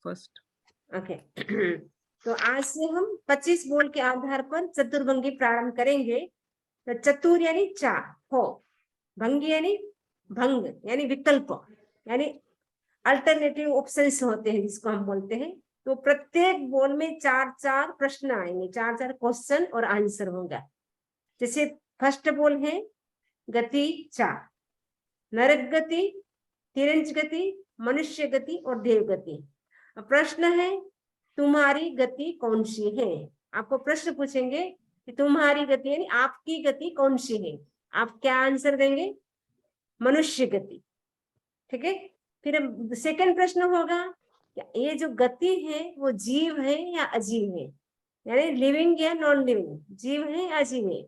First. Okay. तो आज से हम 25 बोल के आधार पर चतुर्भंगी प्रारंभ करेंगे। तो चतुर यानी चार, हो, भंगी यानी भंग यानी विकल्प, यानी अल्टरनेटिव ऑप्शंस होते हैं जिसको हम बोलते हैं। तो प्रत्येक बोल में चार चार प्रश्न आएंगे, चार चार क्वेश्चन और आंसर होगा। जैसे फर्स्ट बोल है गति चार, नरक गति, तिरंज गति, मनुष्य गति और देव गति। प्रश्न है तुम्हारी गति कौन सी है। आपको प्रश्न पूछेंगे कि तुम्हारी गति यानी आपकी गति कौन सी है। आप क्या आंसर देंगे? मनुष्य गति। ठीक है। फिर सेकंड प्रश्न होगा ये जो गति है वो जीव है या अजीव है, यानी लिविंग या नॉन लिविंग, जीव है या अजीव है।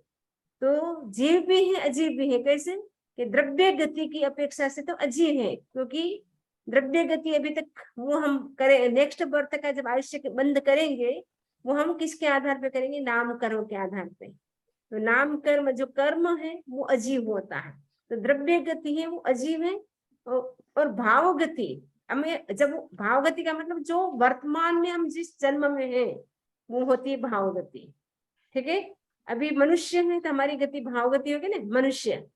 तो जीव भी है अजीव भी है। कैसे? कि द्रव्य गति की अपेक्षा से तो अजीव है, क्योंकि द्रव्य गति अभी तक वो हम करें, नेक्स्ट बर्थ का जब आयुष्य बंद करेंगे वो हम किसके आधार पे करेंगे? नाम कर्म के आधार पे। तो नाम कर्म जो कर्म है वो अजीव होता है, तो द्रव्य गति है वो अजीव है। और भाव गति, हमें जब भाव गति का मतलब जो वर्तमान में हम जिस जन्म में है वो होती है भाव गति। ठीक है। अभी मनुष्य है तो हमारी गति भाव गति होगी ना, मनुष्य,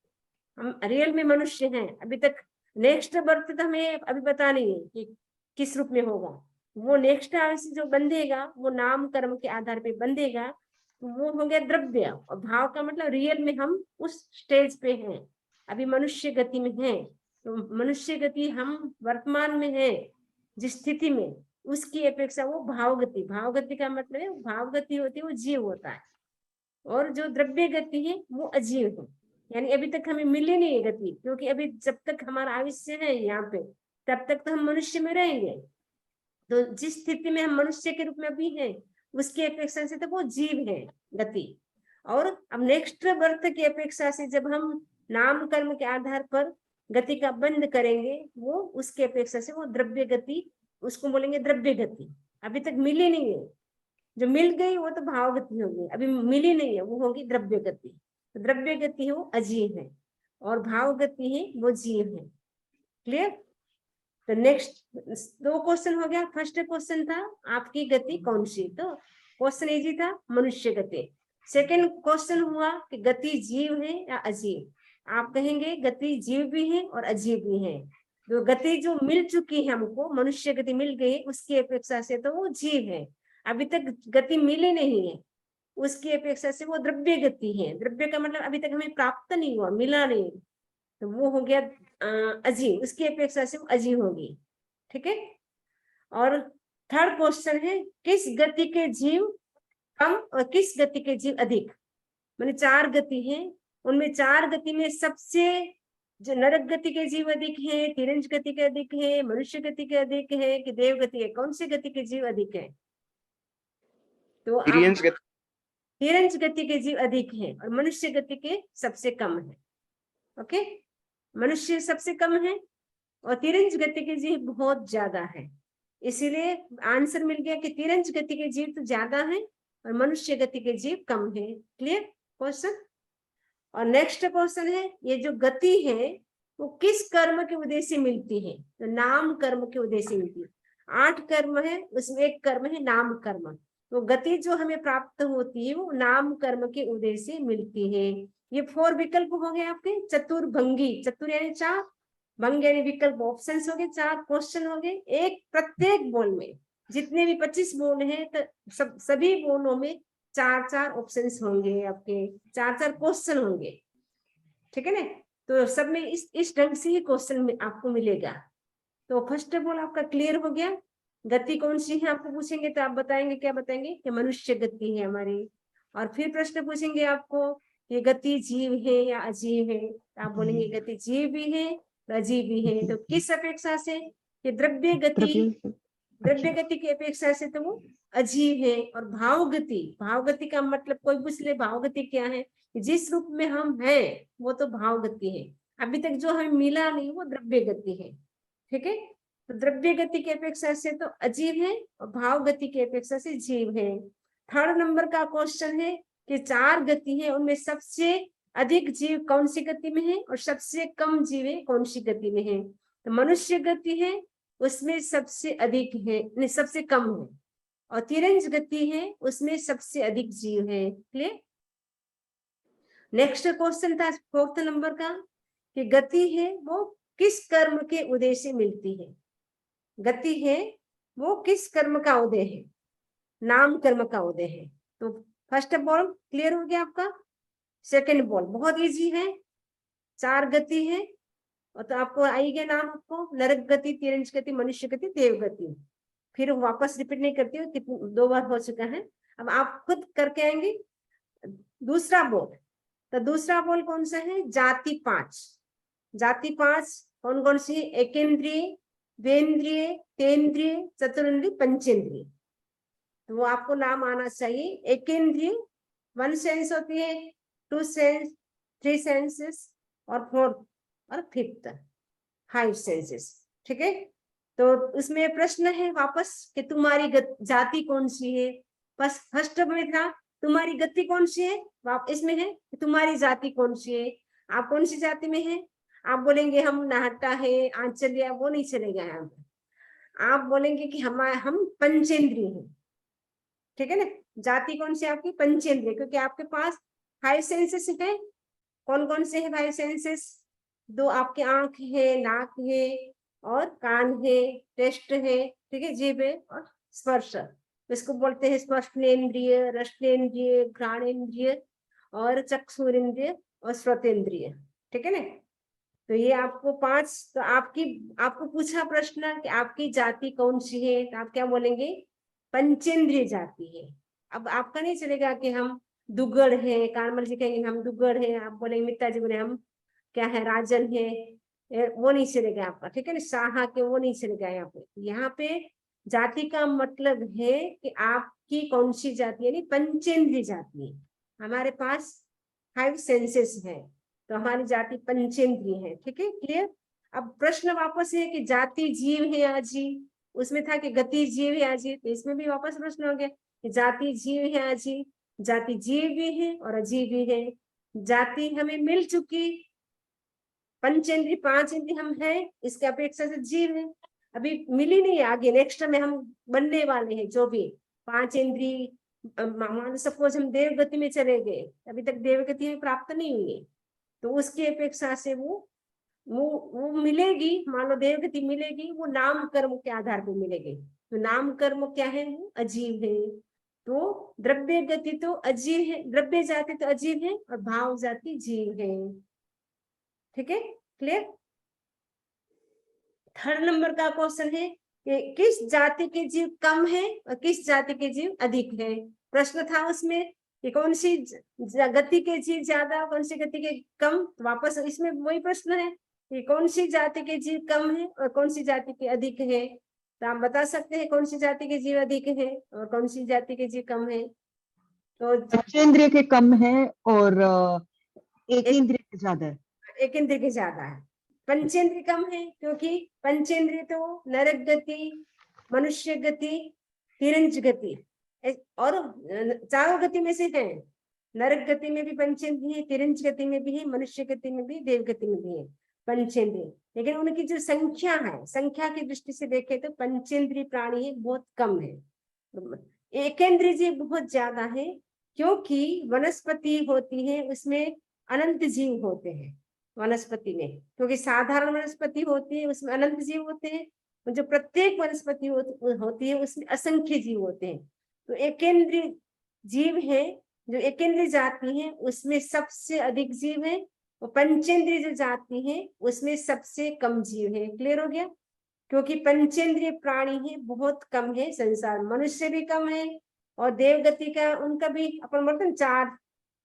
हम रियल में मनुष्य हैं अभी तक। नेक्स्ट बर्थ तो हमें अभी पता नहीं है कि किस रूप में होगा। वो नेक्स्ट आयुष्य जो बंधेगा वो नाम कर्म के आधार पे बंधेगा, तो वो हो गया द्रव्य। और भाव का मतलब रियल में हम उस स्टेज पे हैं, अभी मनुष्य गति में हैं। तो मनुष्य गति हम वर्तमान में है जिस स्थिति में, उसकी अपेक्षा वो भाव गति। भाव गति का मतलब है भाव गति होती है वो जीव होता है, और जो द्रव्य गति है वो अजीव है। यानी अभी तक हमें मिली नहीं है गति, क्योंकि अभी जब तक हमारा आयुष्य है यहाँ पे तब तक तो हम मनुष्य में रहेंगे। तो जिस स्थिति में हम मनुष्य के रूप में अभी हैं उसकी अपेक्षा से तो वो जीव है गति। और अब नेक्स्ट बर्थ की अपेक्षा से जब हम नाम कर्म के आधार पर गति का बंध करेंगे वो उसकी अपेक्षा से वो द्रव्य गति, उसको बोलेंगे द्रव्य गति। अभी तक मिली नहीं है, जो मिल गई वो तो भाव गति होगी, अभी मिली नहीं है वो होगी द्रव्य गति। तो द्रव्य गति है वो अजीव है और भाव गति है वो जीव है। क्लियर? तो नेक्स्ट दो क्वेश्चन हो गया। फर्स्ट क्वेश्चन था आपकी गति कौन सी, तो क्वेश्चन इजी था, मनुष्य गति। सेकंड क्वेश्चन हुआ कि गति जीव है या अजीव। आप कहेंगे गति जीव भी है और अजीव भी है। जो गति जो मिल चुकी है हमको, मनुष्य गति मिल गई, उसकी अपेक्षा से तो वो जीव है। अभी तक गति मिली नहीं है, उसकी अपेक्षा से वो द्रव्य गति है। द्रव्य का मतलब अभी तक हमें प्राप्त नहीं हुआ, मिला नहीं, तो वो हो गया अजीव, उसकी अपेक्षा से वो अजीव होगी। ठीक है। और थर्ड क्वेश्चन है किस गति के जीव कम और किस गति के जीव अधिक। मैंने चार गति है, उनमें चार गति में सबसे जो नरक गति के जीव अधिक है, तिरंज गति के अधिक है, मनुष्य गति के अधिक है कि देव गति है, कौन सी गति के जीव अधिक है? तो आप तिरंज गति के जीव अधिक है और मनुष्य गति के सबसे कम है। ओके, मनुष्य सबसे कम है और तिरंज गति के जीव बहुत ज्यादा है, इसीलिए आंसर मिल गया कि तिरंज गति के जीव तो ज्यादा है और मनुष्य गति के जीव कम है। Clear question? और नेक्स्ट क्वेश्चन है ये जो गति है वो किस कर्म के उदय से मिलती है, तो नाम कर्म के उदय से मिलती है। 8 कर्म है, उसमें एक कर्म है नाम कर्म। तो गति जो हमें प्राप्त होती है वो नाम कर्म के उदय से मिलती है। ये 4 विकल्प हो गए आपके चतुर्भंगी। चतुर यानी चार, भंग यानी विकल्प, ऑप्शन हो गए, 4 क्वेश्चन हो गए। एक प्रत्येक बोल में जितने भी 25 बोल हैं तो सभी बोलों में 4-4 ऑप्शंस होंगे, आपके 4-4 क्वेश्चन होंगे। ठीक है ना? तो सब में इस ढंग से ही क्वेश्चन में आपको मिलेगा। तो फर्स्ट ऑफ ऑल आपका क्लियर हो गया। गति कौन सी है आपको पूछेंगे तो आप बताएंगे, क्या बताएंगे? कि मनुष्य गति है हमारी। और फिर प्रश्न पूछेंगे आपको ये गति जीव है या अजीव है, तो आप बोलेंगे गति जीव भी है अजीब भी है। तो किस अपेक्षा से? कि द्रव्य गति की अपेक्षा से तो वो अजीब है। और भाव गति का मतलब कोई पूछ ले भाव गति क्या है, जिस रूप में हम हैं वो तो भाव गति है, अभी तक जो हमें मिला नहीं वो द्रव्य गति है। ठीक है। तो द्रव्य गति की अपेक्षा से तो अजीब है और भाव गति की अपेक्षा से जीव है। थर्ड नंबर का क्वेश्चन है कि 4 गति है, उनमें सबसे अधिक जीव कौन सी गति में है और सबसे कम जीव कौन सी गति में है। तो मनुष्य गति है उसमें सबसे अधिक है, नहीं सबसे कम है, और तिरंज गति है उसमें सबसे अधिक जीव है। क्लियर। नेक्स्ट क्वेश्चन था 4th नंबर का कि गति है वो किस कर्म के उदय से मिलती है। गति है वो किस कर्म का उदय है, नाम कर्म का उदय है। तो फर्स्ट बॉल क्लियर हो गया आपका। सेकंड बॉल बहुत इजी है, 4 गति है, और तो आपको आएगा नाम, आपको नरक गति, तिरंज गति, मनुष्य गति, देव गति। फिर वापस रिपीट नहीं करती हूँ, कितनी 2 बार हो चुका है। अब आप खुद करके आएंगे। दूसरा बॉल, तो दूसरा बॉल कौन सा है, जाति 5। जाति 5 कौन कौन सी, एकेंद्रिय, द्वेंद्रिय, तेंद्रिय, चतुरेंद्रिय, पंचेंद्रिय। तो वो आपको नाम आना चाहिए। एकेंद्रिय 1 सेंस होती है, 2 सेंस, 3 सेंसेस, और 4th और 5th 5 सेंसेस। ठीक है। तो उसमें प्रश्न है वापस कि तुम्हारी जाति कौन सी है। बस फर्स्ट में था तुम्हारी गति कौन सी है, इसमें है तुम्हारी जाति कौन सी है, आप कौन सी जाति में है। आप बोलेंगे हम नाहटा है, आंचलिया, वो नहीं चलेगा यहाँ पे। आप बोलेंगे कि हम पंचेंद्रिय हैं। ठीक है ना। जाति कौन सी आपकी, पंचेंद्रिय, क्योंकि आपके पास 5 सेंसेस है। कौन कौन से है 5 सेंसेस, 2 आपके आंख है, नाक है, और कान है, टेस्ट है, ठीक है, जीभ है, और स्पर्श। इसको बोलते हैं स्पर्शनेन्द्रिय, रसनेन्द्रिय, घ्राणेन्द्रिय, और चक्षुरेंद्रिय, और श्रोतेंद्रिय। ठीक है ना। तो ये आपको 5। तो आपको पूछा प्रश्न कि आपकी जाति कौन सी है, तो आप क्या बोलेंगे, पंचेंद्रिय जाति है। अब आपका नहीं चलेगा कि हम दुगड़ है, कानमल जी कहेंगे हम दुगड़ है, आप बोलेंगे मित्ता जी बोले हम क्या है, राजन है, वो नहीं चलेगा आपका। ठीक है ना, साहा के वो नहीं चलेगा यहाँ पे। यहाँ पे जाति का मतलब है कि आपकी कौन सी जाति, यानी पंचेंद्रिय जाति है। हमारे पास 5 सेंसेस है, तो हमारी जाति पंचेंद्रिय है। ठीक है, क्लियर। अब प्रश्न वापस है कि जाति जीव है या अजीव। उसमें था कि गति जीव है अजीव, तो इसमें भी वापस प्रश्न हो गया कि जाति जीव है अजीव। जाति जीव भी है और अजीव भी है। जाति हमें मिल चुकी, पंचेंद्रिय 5 इंद्रिय हम है, इसके अपेक्षा से जीव है, अभी मिली नहीं है। आगे नेक्स्ट में हम बनने वाले हैं, जो भी 5 इंद्रिय, मान सपोज हम देव गति में चले गए, अभी तक देव गति में प्राप्त नहीं हुई है, तो उसकी अपेक्षा से वो मिलेगी। मान लो देव गति मिलेगी, वो नाम कर्म के आधार पर मिलेगी। तो नाम कर्म क्या है, वो अजीव है। तो द्रव्य गति तो अजीव है, द्रव्य जाति तो अजीव है, और भाव जाति जीव है। ठीक है, क्लियर। 3rd नंबर का क्वेश्चन है कि किस जाति के जीव कम है और किस जाति के जीव अधिक है। प्रश्न था उसमें कि कौन सी गति के जीव ज्यादा, कौन सी गति के कम। वापस इसमें वही प्रश्न है कि कौन सी जाति के जीव कम है और कौन सी जाति के अधिक है। तो आप बता सकते हैं कौन सी जाति के जीव अधिक है और कौन सी जाति के जीव कम है। तो पंचेंद्रिय के कम है और एक इंद्रिय के ज्यादा है। एक इंद्रिय के ज्यादा है। पंचेंद्रिय कम है क्योंकि पंचेंद्रिय तो नरक गति, मनुष्य गति, तिरंज गति, और 4 गति में से है। नरक गति में भी पंचेंद्रिय है, तिरंज गति में भी है, मनुष्य गति में भी, देव गति में भी है पंचेंद्रिय। लेकिन उनकी जो संख्या है, संख्या की दृष्टि से देखें तो पंचेंद्रिय प्राणी है बहुत कम है। एकेंद्रिय जीव बहुत ज्यादा है, क्योंकि वनस्पति होती है उसमें अनंत जीव होते हैं। वनस्पति में, क्योंकि साधारण वनस्पति होती है उसमें अनंत जीव होते हैं, जो प्रत्येक वनस्पति होती है उसमें असंख्य जीव होते हैं। तो एकेंद्रिय जीव है, जो एकेंद्रिय जाति है उसमें सबसे अधिक जीव है, और पंचेंद्रिय जो जाति है उसमें सबसे कम जीव है। क्लियर हो गया। क्योंकि पंचेंद्रिय प्राणी है बहुत कम है संसार, मनुष्य भी कम है, और देवगति का उनका भी अपन बोलते हैं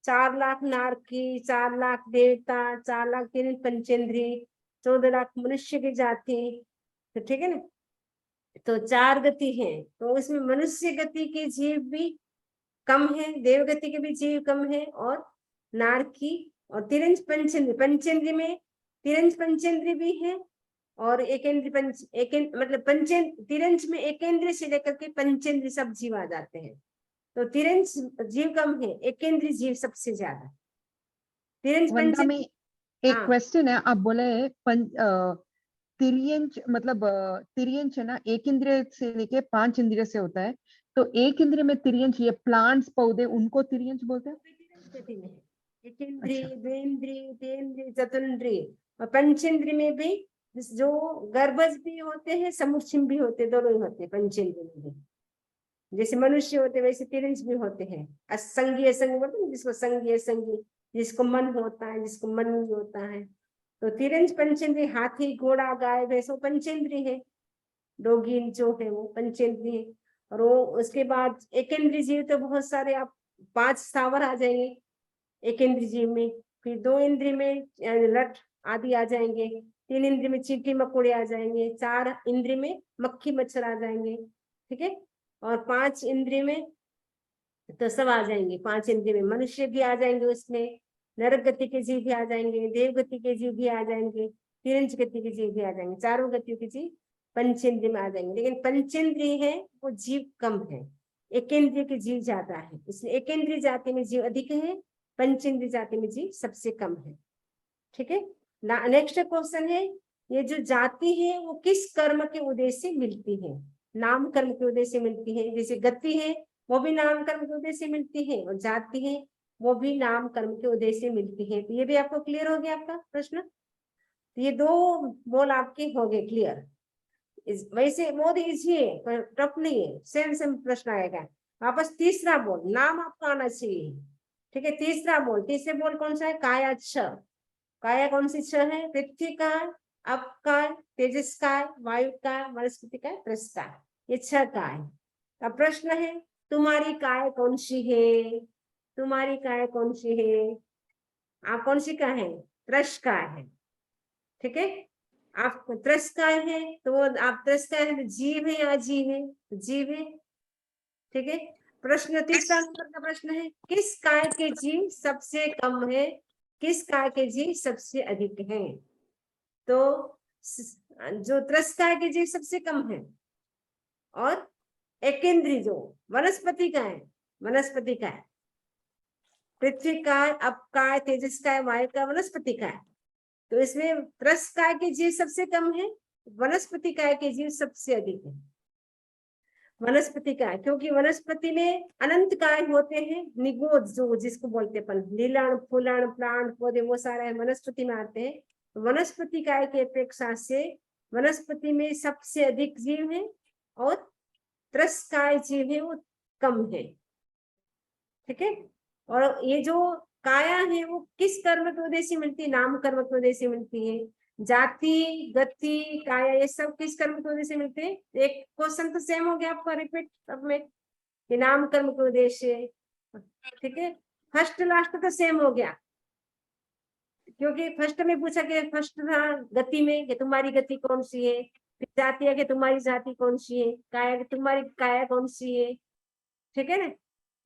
4 लाख नारकी, 4 लाख देवता, 4 लाख तीन पंचेंद्रिय, 14 लाख मनुष्य की जाति। तो ठीक है ना। तो 4 गति है, तो उसमें मनुष्य गति के जीव भी कम है, देवगति के भी जीव कम है, और नारकी और तिरंज पंचेंद्रिय, पंचेंद्रिय में तिरंज पंचेंद्रिय भी है, और मतलब तिरंज में एकेंद्रिय से लेकर के पंचेंद्रिय सब जीव आ जाते हैं। तो तिरंज जीव कम है, एकेंद्रिय जीव सबसे ज्यादा। तिरंज वंदा में एक क्वेश्चन है, आप बोले तिर्यंच मतलब तिर्यंच है ना, एक इंद्रिय से लेके 5 इंद्रिय से होता है, तो एक इंद्रिय में तिर्यंच, ये प्लांट्स पौधे उनको तिर्यंच बोलते हैं। स्थिति में एक इंद्रिय, अच्छा, द्विंद्रिय, तेन्द्रिय, चतुर्न्द्रिय और पंचेंद्रिय में भी जो गर्भज भी होते हैं, समुच्चय भी होते, दोनों ही होते हैं पंचेंद्रिय में भी। जैसे मनुष्य होते वैसे तिरंज भी होते हैं। असंगी असंगी बोलते हैं, जिसको संगी असंगी, जिसको मन होता है, जिसको मन नहीं होता है। तो तिरंज पंचेंद्रिय, हाथी घोड़ा गाय भैंस वो पंचेंद्रिय है, डोगी जो है वो पंचेंद्रिय है। और वो उसके बाद एकेंद्रिय जीव तो बहुत सारे, आप 5 स्थावर आ जाएंगे एक इंद्रिय जीव में, फिर 2 इंद्रिय में लठ आदि आ जाएंगे, 3 इंद्रिय में चींटी मकोड़े आ जाएंगे, 4 इंद्रिय में मक्खी मच्छर आ जाएंगे, ठीक है। और 5 इंद्रिय में तो सब आ जाएंगे, 5 इंद्रिय में मनुष्य भी आ जाएंगे, उसमें नरक गति के जीव भी आ जाएंगे, देव गति के जीव भी आ जाएंगे, तिरंज गति के जीव भी आ जाएंगे, चारों गतियों के जीव पंचेंद्रिय में आ जाएंगे। लेकिन पंचेंद्रिय है वो जीव कम है, एकेंद्रिय के जीव ज्यादा है, इसलिए एकेंद्रिय जाति में जीव अधिक है, पंचेंद्रिय जाति में जीव सबसे कम है, ठीक है। नेक्स्ट क्वेश्चन है, ये जो जाति है वो किस कर्म के उद्देश्य से मिलती है? नाम कर्म के उद्देश्य से मिलती है। जैसे गति है वो भी नाम कर्म के उद्देश्य से मिलती है, और जाति है वो भी नाम कर्म के उद्देश्य से मिलती है। तो ये भी आपको क्लियर हो गया आपका प्रश्न। तो ये 2 बोल आपके हो गए क्लियर। वैसे बहुत इजी है, पर टफ नहीं है, सेम सेम प्रश्न आएगा। वापस तीसरा बोल नाम आपको आना चाहिए, ठीक है। तीसरा बोल, तीसरे बोल कौन सा है? काया छ। काया कौन सी छ है? पृथ्वी का, अप का, तेजस का, वायु का, वनस्पति का, त्रस का, ये 6 का है। अब प्रश्न है तुम्हारी काय कौन सी है? तुम्हारी काय कौन सी है? आप कौन सी का है? त्रस का है, ठीक है। आप त्रस का है तो आप त्रस का है तो जीव है या अजीव है? जीव है, ठीक है। प्रश्न तीसरा नंबर का प्रश्न है, किस काय के जीव सबसे कम है, किस काय के जीव सबसे अधिक है? तो जो त्रस्ता के जीव सबसे कम है, और एकेंद्री जो वनस्पति का है, वनस्पति का है, पृथ्वी का है, अप का है, तेजस का है, वायु का, वनस्पति का है। तो इसमें त्रस्ता के जीव सबसे कम है, वनस्पति काय के जीव सबसे अधिक है। वनस्पति काय, क्योंकि वनस्पति में अनंत काय होते हैं, निगोद जो जिसको बोलते हैं अपन, लीलण फूलण प्लांट पौधे वो सारे वनस्पति में आते हैं। वनस्पति काय की अपेक्षा से वनस्पति में सबसे अधिक जीव है, और त्रस काय जीव है वो कम है, ठीक है। और ये जो काया है वो किस कर्म के उद्देश्य से मिलती है? नाम कर्म के उद्देश्य से मिलती है। जाति गति काया ये सब किस कर्म के उद्देश्य से मिलते हैं? एक क्वेश्चन तो सेम हो गया आपका, रिपीट सब में, कि नाम कर्म के उद्देश्य, ठीक है। फर्स्ट लास्ट तो सेम हो गया, क्योंकि फर्स्ट में पूछा कि फर्स्ट था गति में कि तुम्हारी गति कौन सी है, फिर जाति है कि तुम्हारी जाति कौन सी है, काया कि तुम्हारी काया कौन सी है, ठीक है ना।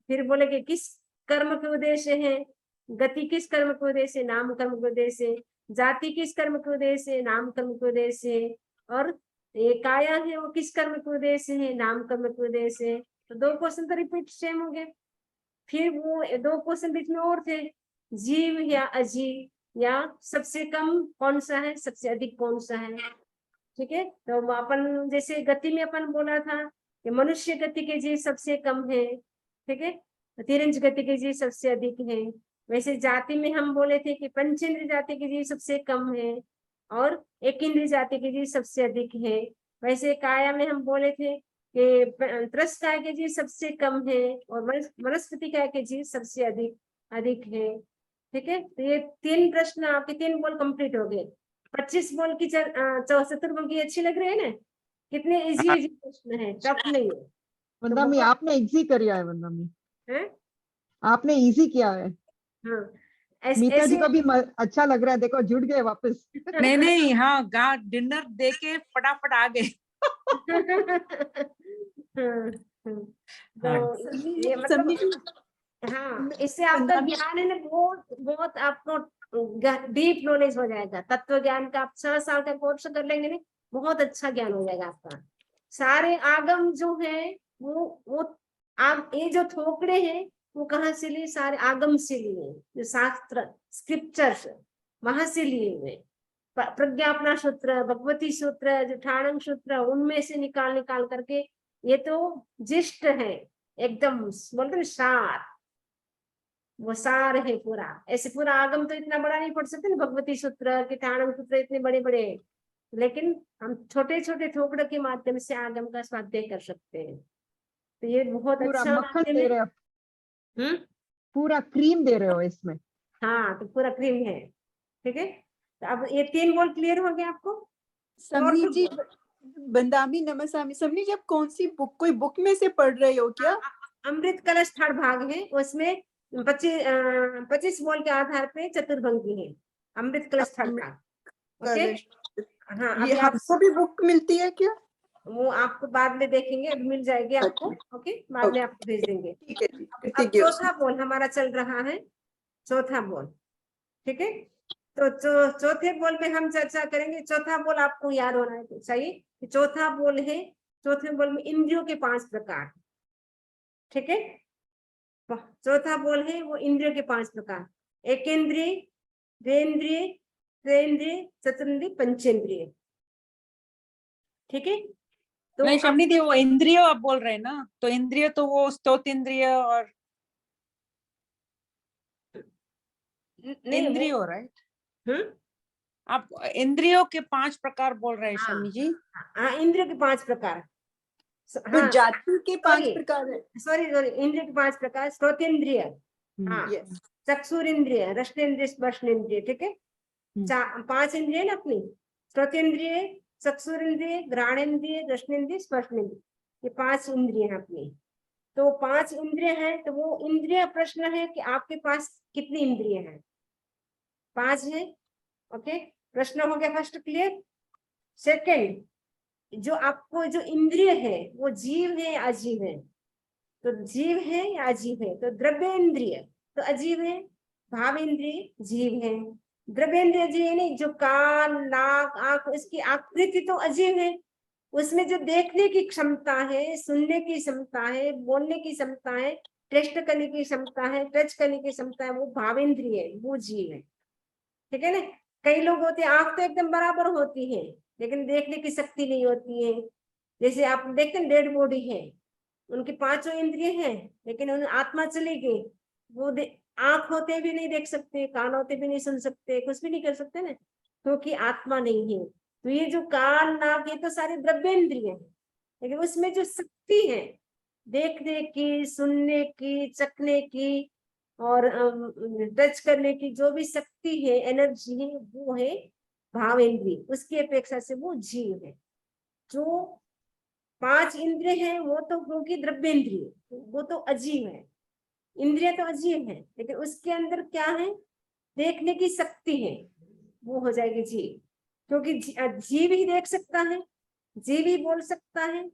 फिर बोले कि किस कर्म के उद्देश्य है, गति किस कर्म के उद्देश्य, नाम कर्म के उद्देश्य, जाति किस कर्म के उद्देश्य, नाम कर्म के उद्देश्य, और ये काया है वो किस कर्म के उद्देश्य है, नाम कर्म के उद्देश्य। तो 2 क्वेश्चन तो रिपीट सेम हो गए। फिर वो 2 क्वेश्चन बीच में और थे, जीव या अजीव, या सबसे कम कौन सा है, सबसे अधिक कौन सा है, ठीक है। तो अपन जैसे गति में अपन बोला था कि मनुष्य गति के जीव सबसे कम है, ठीक है, तिरंज गति के जीव सबसे अधिक है। वैसे जाति में हम बोले थे कि पंचेंद्र जाति के जीव सबसे कम है, और एकेंद्र जाति के जीव सबसे अधिक है। वैसे काया में हम बोले थे कि त्रस काय के जीव सबसे कम है, और वनस्पति काय के जीव सबसे अधिक अधिक है, ठीक है। तो ये 3 प्रश्न आपके 3 बोल कंप्लीट हो गए। 25 बोल की चतुर्भुज अच्छी लग रही है ना? कितने इजी इजी प्रश्न है, टफ नहीं है। वंदा मी बहुत आपने इजी किया है, वंदा मी है, आपने इजी किया है। हाँ मीता जी ऐसे। को भी अच्छा लग रहा है, देखो जुड़ गए वापस। नहीं नहीं, हाँ गा डिनर दे के फटाफट आ गए। हाँ, तो ये मतलब, हाँ इससे आपका ज्ञान है ना, बहुत बहुत आपको डीप नॉलेज हो जाएगा। तत्व ज्ञान का आप 6 साल का कोर्स कर लेंगे ना, बहुत अच्छा ज्ञान हो जाएगा आपका। सारे आगम जो है वो आप ये जो थोकड़े हैं वो कहाँ से लिए? सारे आगम से लिए, जो शास्त्र स्क्रिप्चर्स वहां से लिए हुए। प्रज्ञापना सूत्र, भगवती सूत्र, जो ठाणंग सूत्र, उनमें से निकाल करके, ये तो जिष्ट है, एकदम बोलते हैं सार, वो सार है पूरा। ऐसे पूरा आगम तो इतना बड़ा नहीं पढ़ सकते ना, भगवती सूत्र के ठाणंग सूत्र इतने बड़े बड़े, लेकिन हम छोटे छोटे थोकड़े के माध्यम से आगम का स्वाध्याय कर सकते हैं। तो ये बहुत पूरा अच्छा मक्खन माध्यम दे है। रहे हो, पूरा क्रीम दे रहे हो इसमें। हाँ, तो पूरा क्रीम है। ठीक है, तो अब ये 3 बोल क्लियर हो गया आपको? समनी जी, बंदामी नमसामी, समनी जी आप कौन सी बुक, कोई बुक में से पढ़ रहे हो क्या? अमृत कलश थर्ड भाग है, उसमें 25 बोल के आधार पे चतुर्भंगी है, अमृत कलश थर्ड भाग। ओके, हाँ, ये अभी आप हमको भी बुक मिलती है क्या? वो आपको बाद में देखेंगे, अभी मिल जाएगी आपको। ओके, बाद में आपको भेज देंगे। ठीक है जी, अब चौथा बोल हमारा चल रहा है, चौथा बोल। ठीक है, तो चौथे बोल में हम चर्चा करेंगे। चौथा बोल आपको याद होना चाहिए कि चौथा बोल है, चौथे बोल में इंद्रियों के 5 प्रकार। ठीक है, चौथा बोल है वो इंद्रियों के 5 प्रकार, एकेंद्रिय, द्वेंद्रिय, त्रेंद्रिय, चतुर्न्द्रिय, पंचेंद्रिय। ठीक है, तो नहीं शमनी दी, वो इंद्रिय आप बोल रहे हैं ना, तो इंद्रिय तो वो स्तोत इंद्रिय और इंद्रिय, राइट? आप इंद्रियों के 5 प्रकार बोल रहे हैं शमनी जी? हाँ, इंद्रियों के 5 प्रकार। तो हाँ, जाति के 5 प्रकार है। सॉरी, इंद्रिय के 5 प्रकार, श्रोतेंद्रिय, हाँ, यस, चक्षुरेंद्रिय, रसनेंद्रिय, स्पर्शनेंद्रिय। ठीक है, 5 इंद्रिय ना अपनी, श्रोतेंद्रिय, चक्षुरेंद्रिय, घ्राणेंद्रिय, रसनेंद्रिय, स्पर्शनेंद्रिय, ये 5 इंद्रिय है अपनी। तो 5 इंद्रिय है, तो वो इंद्रिय प्रश्न है कि आपके पास कितनी इंद्रिय है? 5 है। ओके, प्रश्न हो गया फर्स्ट क्लियर। सेकंड, जो आपको जो इंद्रिय है वो जीव है या अजीव है? तो जीव है या अजीव है? तो द्रव्येंद्रिय तो अजीव है, भावेंद्रिय जीव है, द्रव्येंद्रिय अजीव नहीं। जो कान, नाक, आंख, इसकी आकृति तो अजीव है, उसमें जो देखने की क्षमता है, सुनने की क्षमता है, बोलने की क्षमता है, टेस्ट करने की क्षमता है, टच करने की क्षमता है, वो भावेंद्रिय है, वो जीव है। ठीक है ना, कई लोग होते हैं आंख तो एकदम बराबर होती है लेकिन देखने की शक्ति नहीं होती है। जैसे आप देखते हैं डेड बॉडी है, उनकी 5 इंद्रिय हैं लेकिन उन आत्मा चली गई, वो आंख होते भी नहीं देख सकते, कान होते भी नहीं सुन सकते, कुछ भी नहीं कर सकते ना, क्योंकि आत्मा नहीं है। तो ये जो कान, नाक, ये तो सारे द्रव्येंद्रिय हैं, लेकिन उसमें जो शक्ति है देखने की, सुनने की, चखने की और टच करने की, जो भी शक्ति है, एनर्जी है, वो है भावेंद्रिय। उसकी अपेक्षा से वो जीव है। जो 5 इंद्रिय है वो तो क्योंकि द्रव्येंद्रिय, वो तो अजीव है, इंद्रिय तो अजीव है, लेकिन उसके अंदर क्या है? देखने की शक्ति है, वो हो जाएगी जीव। क्योंकि जीव ही देख सकता है, जीव ही बोल सकता है,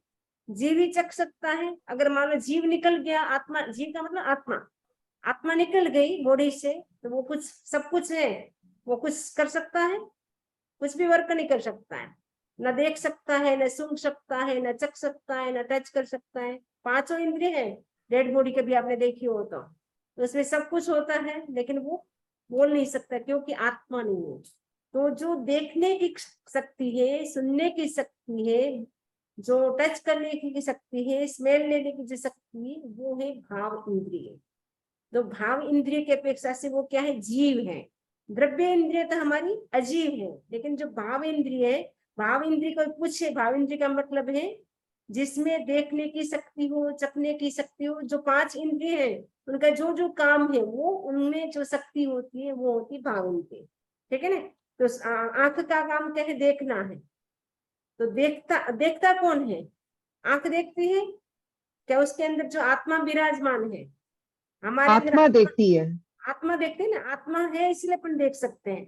जीव ही चख सकता है। अगर मान लो जीव निकल गया, आत्मा, जीव का मतलब आत्मा, आत्मा निकल गई बॉडी से, तो वो कुछ, सब कुछ है, वो कुछ कर सकता है? कुछ भी वर्क नहीं कर सकता है, न देख सकता है, न सुन सकता है, न चख सकता है, न टच कर सकता है। 5 इंद्रिय है, डेड बॉडी कभी आपने देखी हो तो उसमें सब कुछ होता है लेकिन वो बोल नहीं सकता क्योंकि आत्मा नहीं है। तो जो देखने की शक्ति है, सुनने की शक्ति है, जो टच करने की शक्ति है, स्मेल लेने की जो शक्ति है, वो है भाव इंद्रिय। तो भाव इंद्रिय की अपेक्षा से वो क्या है? जीव है। द्रव्य इंद्रिय तो हमारी अजीव है, लेकिन जो भाव इंद्रिय है, भाव इंद्रिय को पूछे, भाव इंद्रिय का मतलब है जिसमें देखने की शक्ति हो, चखने की शक्ति हो। जो 5 इंद्रिय है उनका जो जो काम है, वो उनमें जो शक्ति होती है वो होती भाव इंद्रिय। ठीक है ना, तो आंख का काम क्या है? देखना है। तो देखता कौन है? आंख देखती है क्या? उसके अंदर जो आत्मा विराजमान है, हमारे आत्मा देखती है, आत्मा देखते हैं ना, आत्मा है इसलिए अपन देख सकते हैं।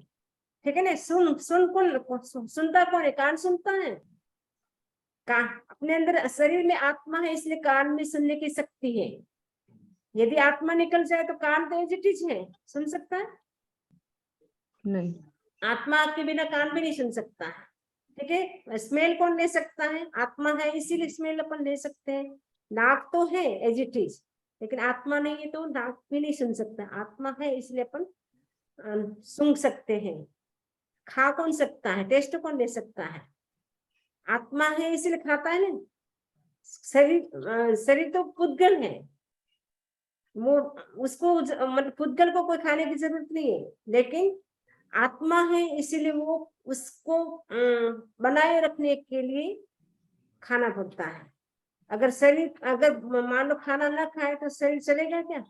ठीक है ना, सुन कौन सुनता कौन है? कान सुनता है। कान अपने अंदर, शरीर में आत्मा है इसलिए कान में सुनने की शक्ति है। यदि आत्मा निकल जाए तो कान तो एजिटिज है, सुन सकता है? नहीं, आत्मा के बिना कान भी नहीं सुन सकता है। ठीक है, स्मेल कौन ले सकता है? आत्मा है इसीलिए स्मेल अपन ले सकते हैं। नाक तो है एजिटिज, लेकिन आत्मा नहीं है तो नाक भी नहीं सुन सकता। आत्मा है इसलिए अपन सुन सकते हैं। खा कौन सकता है, टेस्ट कौन ले सकता है? आत्मा है इसलिए खाता है ना। शरीर तो पुद्गल है, वो उसको मतलब पुद्गल को कोई खाने की जरूरत नहीं है, लेकिन आत्मा है इसीलिए वो उसको बनाए रखने के लिए खाना पड़ता है। अगर शरीर अगर मान लो खाना ना खाए तो शरीर चलेगा क्या?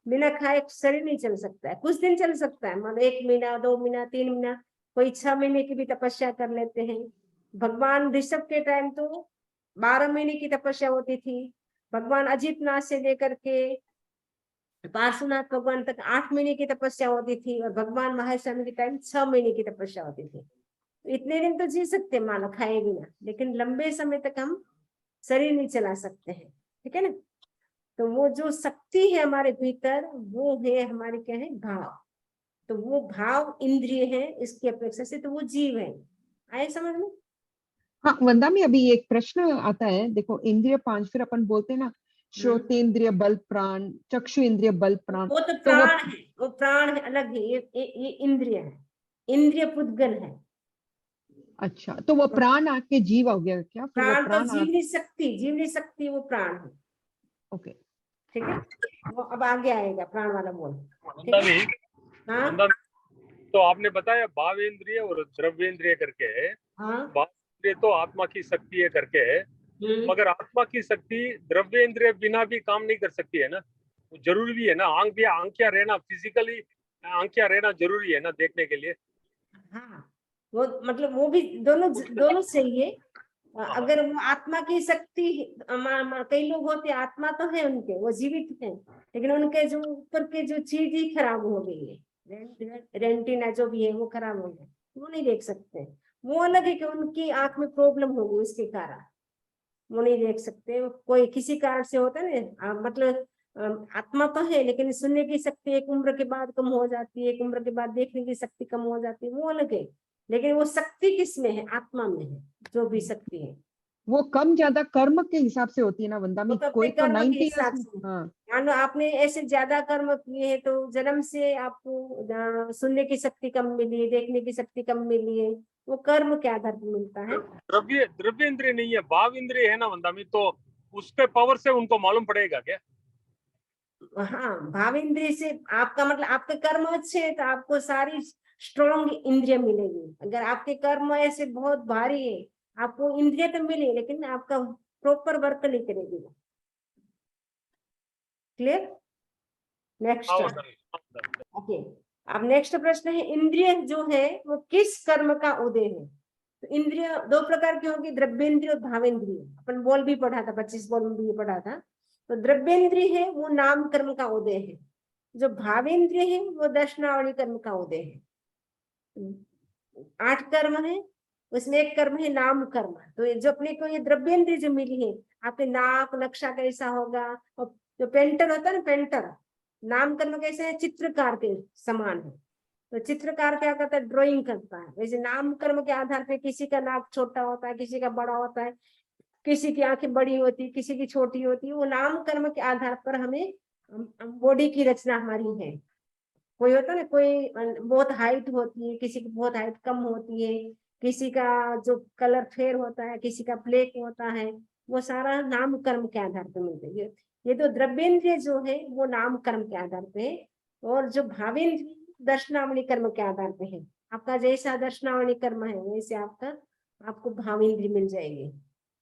बिना खाए शरीर नहीं चल सकता है। कुछ दिन चल सकता है, मान लो 1 महीना, 2 महीना, 3 महीना, कोई 6 महीने की भी तपस्या कर लेते हैं। भगवान ऋषभ के टाइम तो 12 महीने की तपस्या होती थी। भगवान अजितनाथ से लेकर के पार्श्वनाथ भगवान तक 8 महीने की तपस्या होती थी, और भगवान महेश्वर के टाइम 6 महीने की तपस्या होती थी। तो इतने दिन तो जी सकते हैं मानो खाए बिना, लेकिन लंबे समय तक हम शरीर नहीं चला सकते हैं, ठीक है ना। तो वो जो शक्ति है हमारे भीतर, वो है हमारे क्या है, भाव। तो वो भाव इंद्रिय है, इसकी अपेक्षा से तो वो जीव है। आए समझ में? हाँ वंदा में अभी एक प्रश्न आता है, देखो इंद्रिय 5 फिर अपन बोलते हैं ना, श्रोतेंद्रिय बल प्राण, चक्षु इंद्रिय बल प्राण, वो तो तो वो प्राण है, वो प्राण है अलग है, ये इंद्रिय है, इंद्रिय पुद्गल है। अच्छा, तो वो प्राण आके जीव हो गया क्या? फिर वो प्राण तो प्राण जीवनी शक्ति वो प्राण है, ओके। ठीक है। वो अब आगे आएगा प्राण वाला बोल, ठीक वंदा है। भी हाँ वंदा भी, तो आपने बताया भावेंद्रिय और द्रव्येंद्रिय करके है। हाँ भावेंद्रिय तो आत्मा की शक्ति है करके है, मगर आत्मा की शक्ति द्रव्येंद्रिय बिना भी काम नहीं कर सकती है ना। वो जरूरी भी है ना, आंखियां रहना, फिजिकली आंखियां रहना जरूरी है ना देखने के लिए। हाँ, वो मतलब वो भी दोनों सही है। अगर वो आत्मा की शक्ति, कई लोग होते हैं आत्मा तो है उनके, वो जीवित हैं, लेकिन उनके जो ऊपर के जो चीज ही खराब हो गई है, रेंटिना जो भी है वो खराब हो गया, वो नहीं देख सकते। वो अलग है कि उनकी आंख में प्रॉब्लम हो गई, उसके कारण वो नहीं देख सकते। कोई किसी कारण से होता है ना, मतलब आत्मा तो है लेकिन सुनने की शक्ति एक उम्र के बाद कम हो जाती है, एक उम्र के बाद देखने की शक्ति कम हो जाती है, वो अलग है। लेकिन वो शक्ति किस में है? आत्मा में है, जो भी शक्ति है वो कम ज्यादा कर्म के हिसाब से होती है ना वंदा वो में, तो अपने कोई तो कर्म के 90 हिसाब इयर्स। से। हाँ मान लो आपने ऐसे ज्यादा कर्म किए हैं तो जन्म से आपको सुनने की शक्ति कम मिली है, देखने की शक्ति कम मिली है, वो कर्म के आधार पर मिलता है। द्रव्येंद्रिय नहीं है, भाव इंद्रिय है ना वंदा में, तो उसके पावर से उनको मालूम पड़ेगा क्या? हाँ, भाव इंद्रिय से आपका मतलब आपके कर्म अच्छे है तो आपको सारी स्ट्रॉन्ग इंद्रिय मिलेगी। अगर आपके कर्म ऐसे बहुत भारी है, आपको इंद्रिय तो मिले लेकिन आपका प्रॉपर वर्क नहीं करेगी। क्लियर? नेक्स्ट। ओके, अब नेक्स्ट प्रश्न है, इंद्रिय जो है वो किस कर्म का उदय है? तो इंद्रिय 2 प्रकार की होगी, द्रव्येंद्रिय और भावेंद्रिय। अपन बोल भी पढ़ा था, 25 बोल में भी पढ़ा था। तो द्रव्येंद्रिय है वो नाम कर्म का उदय है, जो भावेंद्रिय है वो दर्शनावली कर्म का उदय है। 8 कर्म है, उसमें एक कर्म है नाम कर्म। तो जो अपने को ये द्रव्येंद्रिय जो मिली है, आपके नाक नक्शा कैसा होगा, और जो पेंटर होता है ना, पेंटर नाम कर्म कैसे है, चित्रकार के समान है। तो चित्रकार क्या करता है, ड्राइंग करता है। वैसे नाम कर्म के आधार पे किसी का नाक छोटा होता है, किसी का बड़ा होता है, किसी की आंखें बड़ी होती है, किसी की छोटी होती है। वो नाम कर्म के आधार पर हमें बॉडी की रचना हमारी है। कोई होता है ना, कोई बहुत हाइट होती है, किसी की बहुत हाइट कम होती है, किसी का जो कलर फेयर होता है, किसी का ब्लैक होता है, वो सारा नाम कर्म के आधार पर मिलते हैं। ये तो द्रव्येंद्रिय जो है वो नाम कर्म के आधार पे है, और जो भावेंद्रिय दर्शनावली कर्म के आधार पे है। आपका जैसा दर्शनावली कर्म है वैसे आपको भावेंद्रिय मिल जाएगी।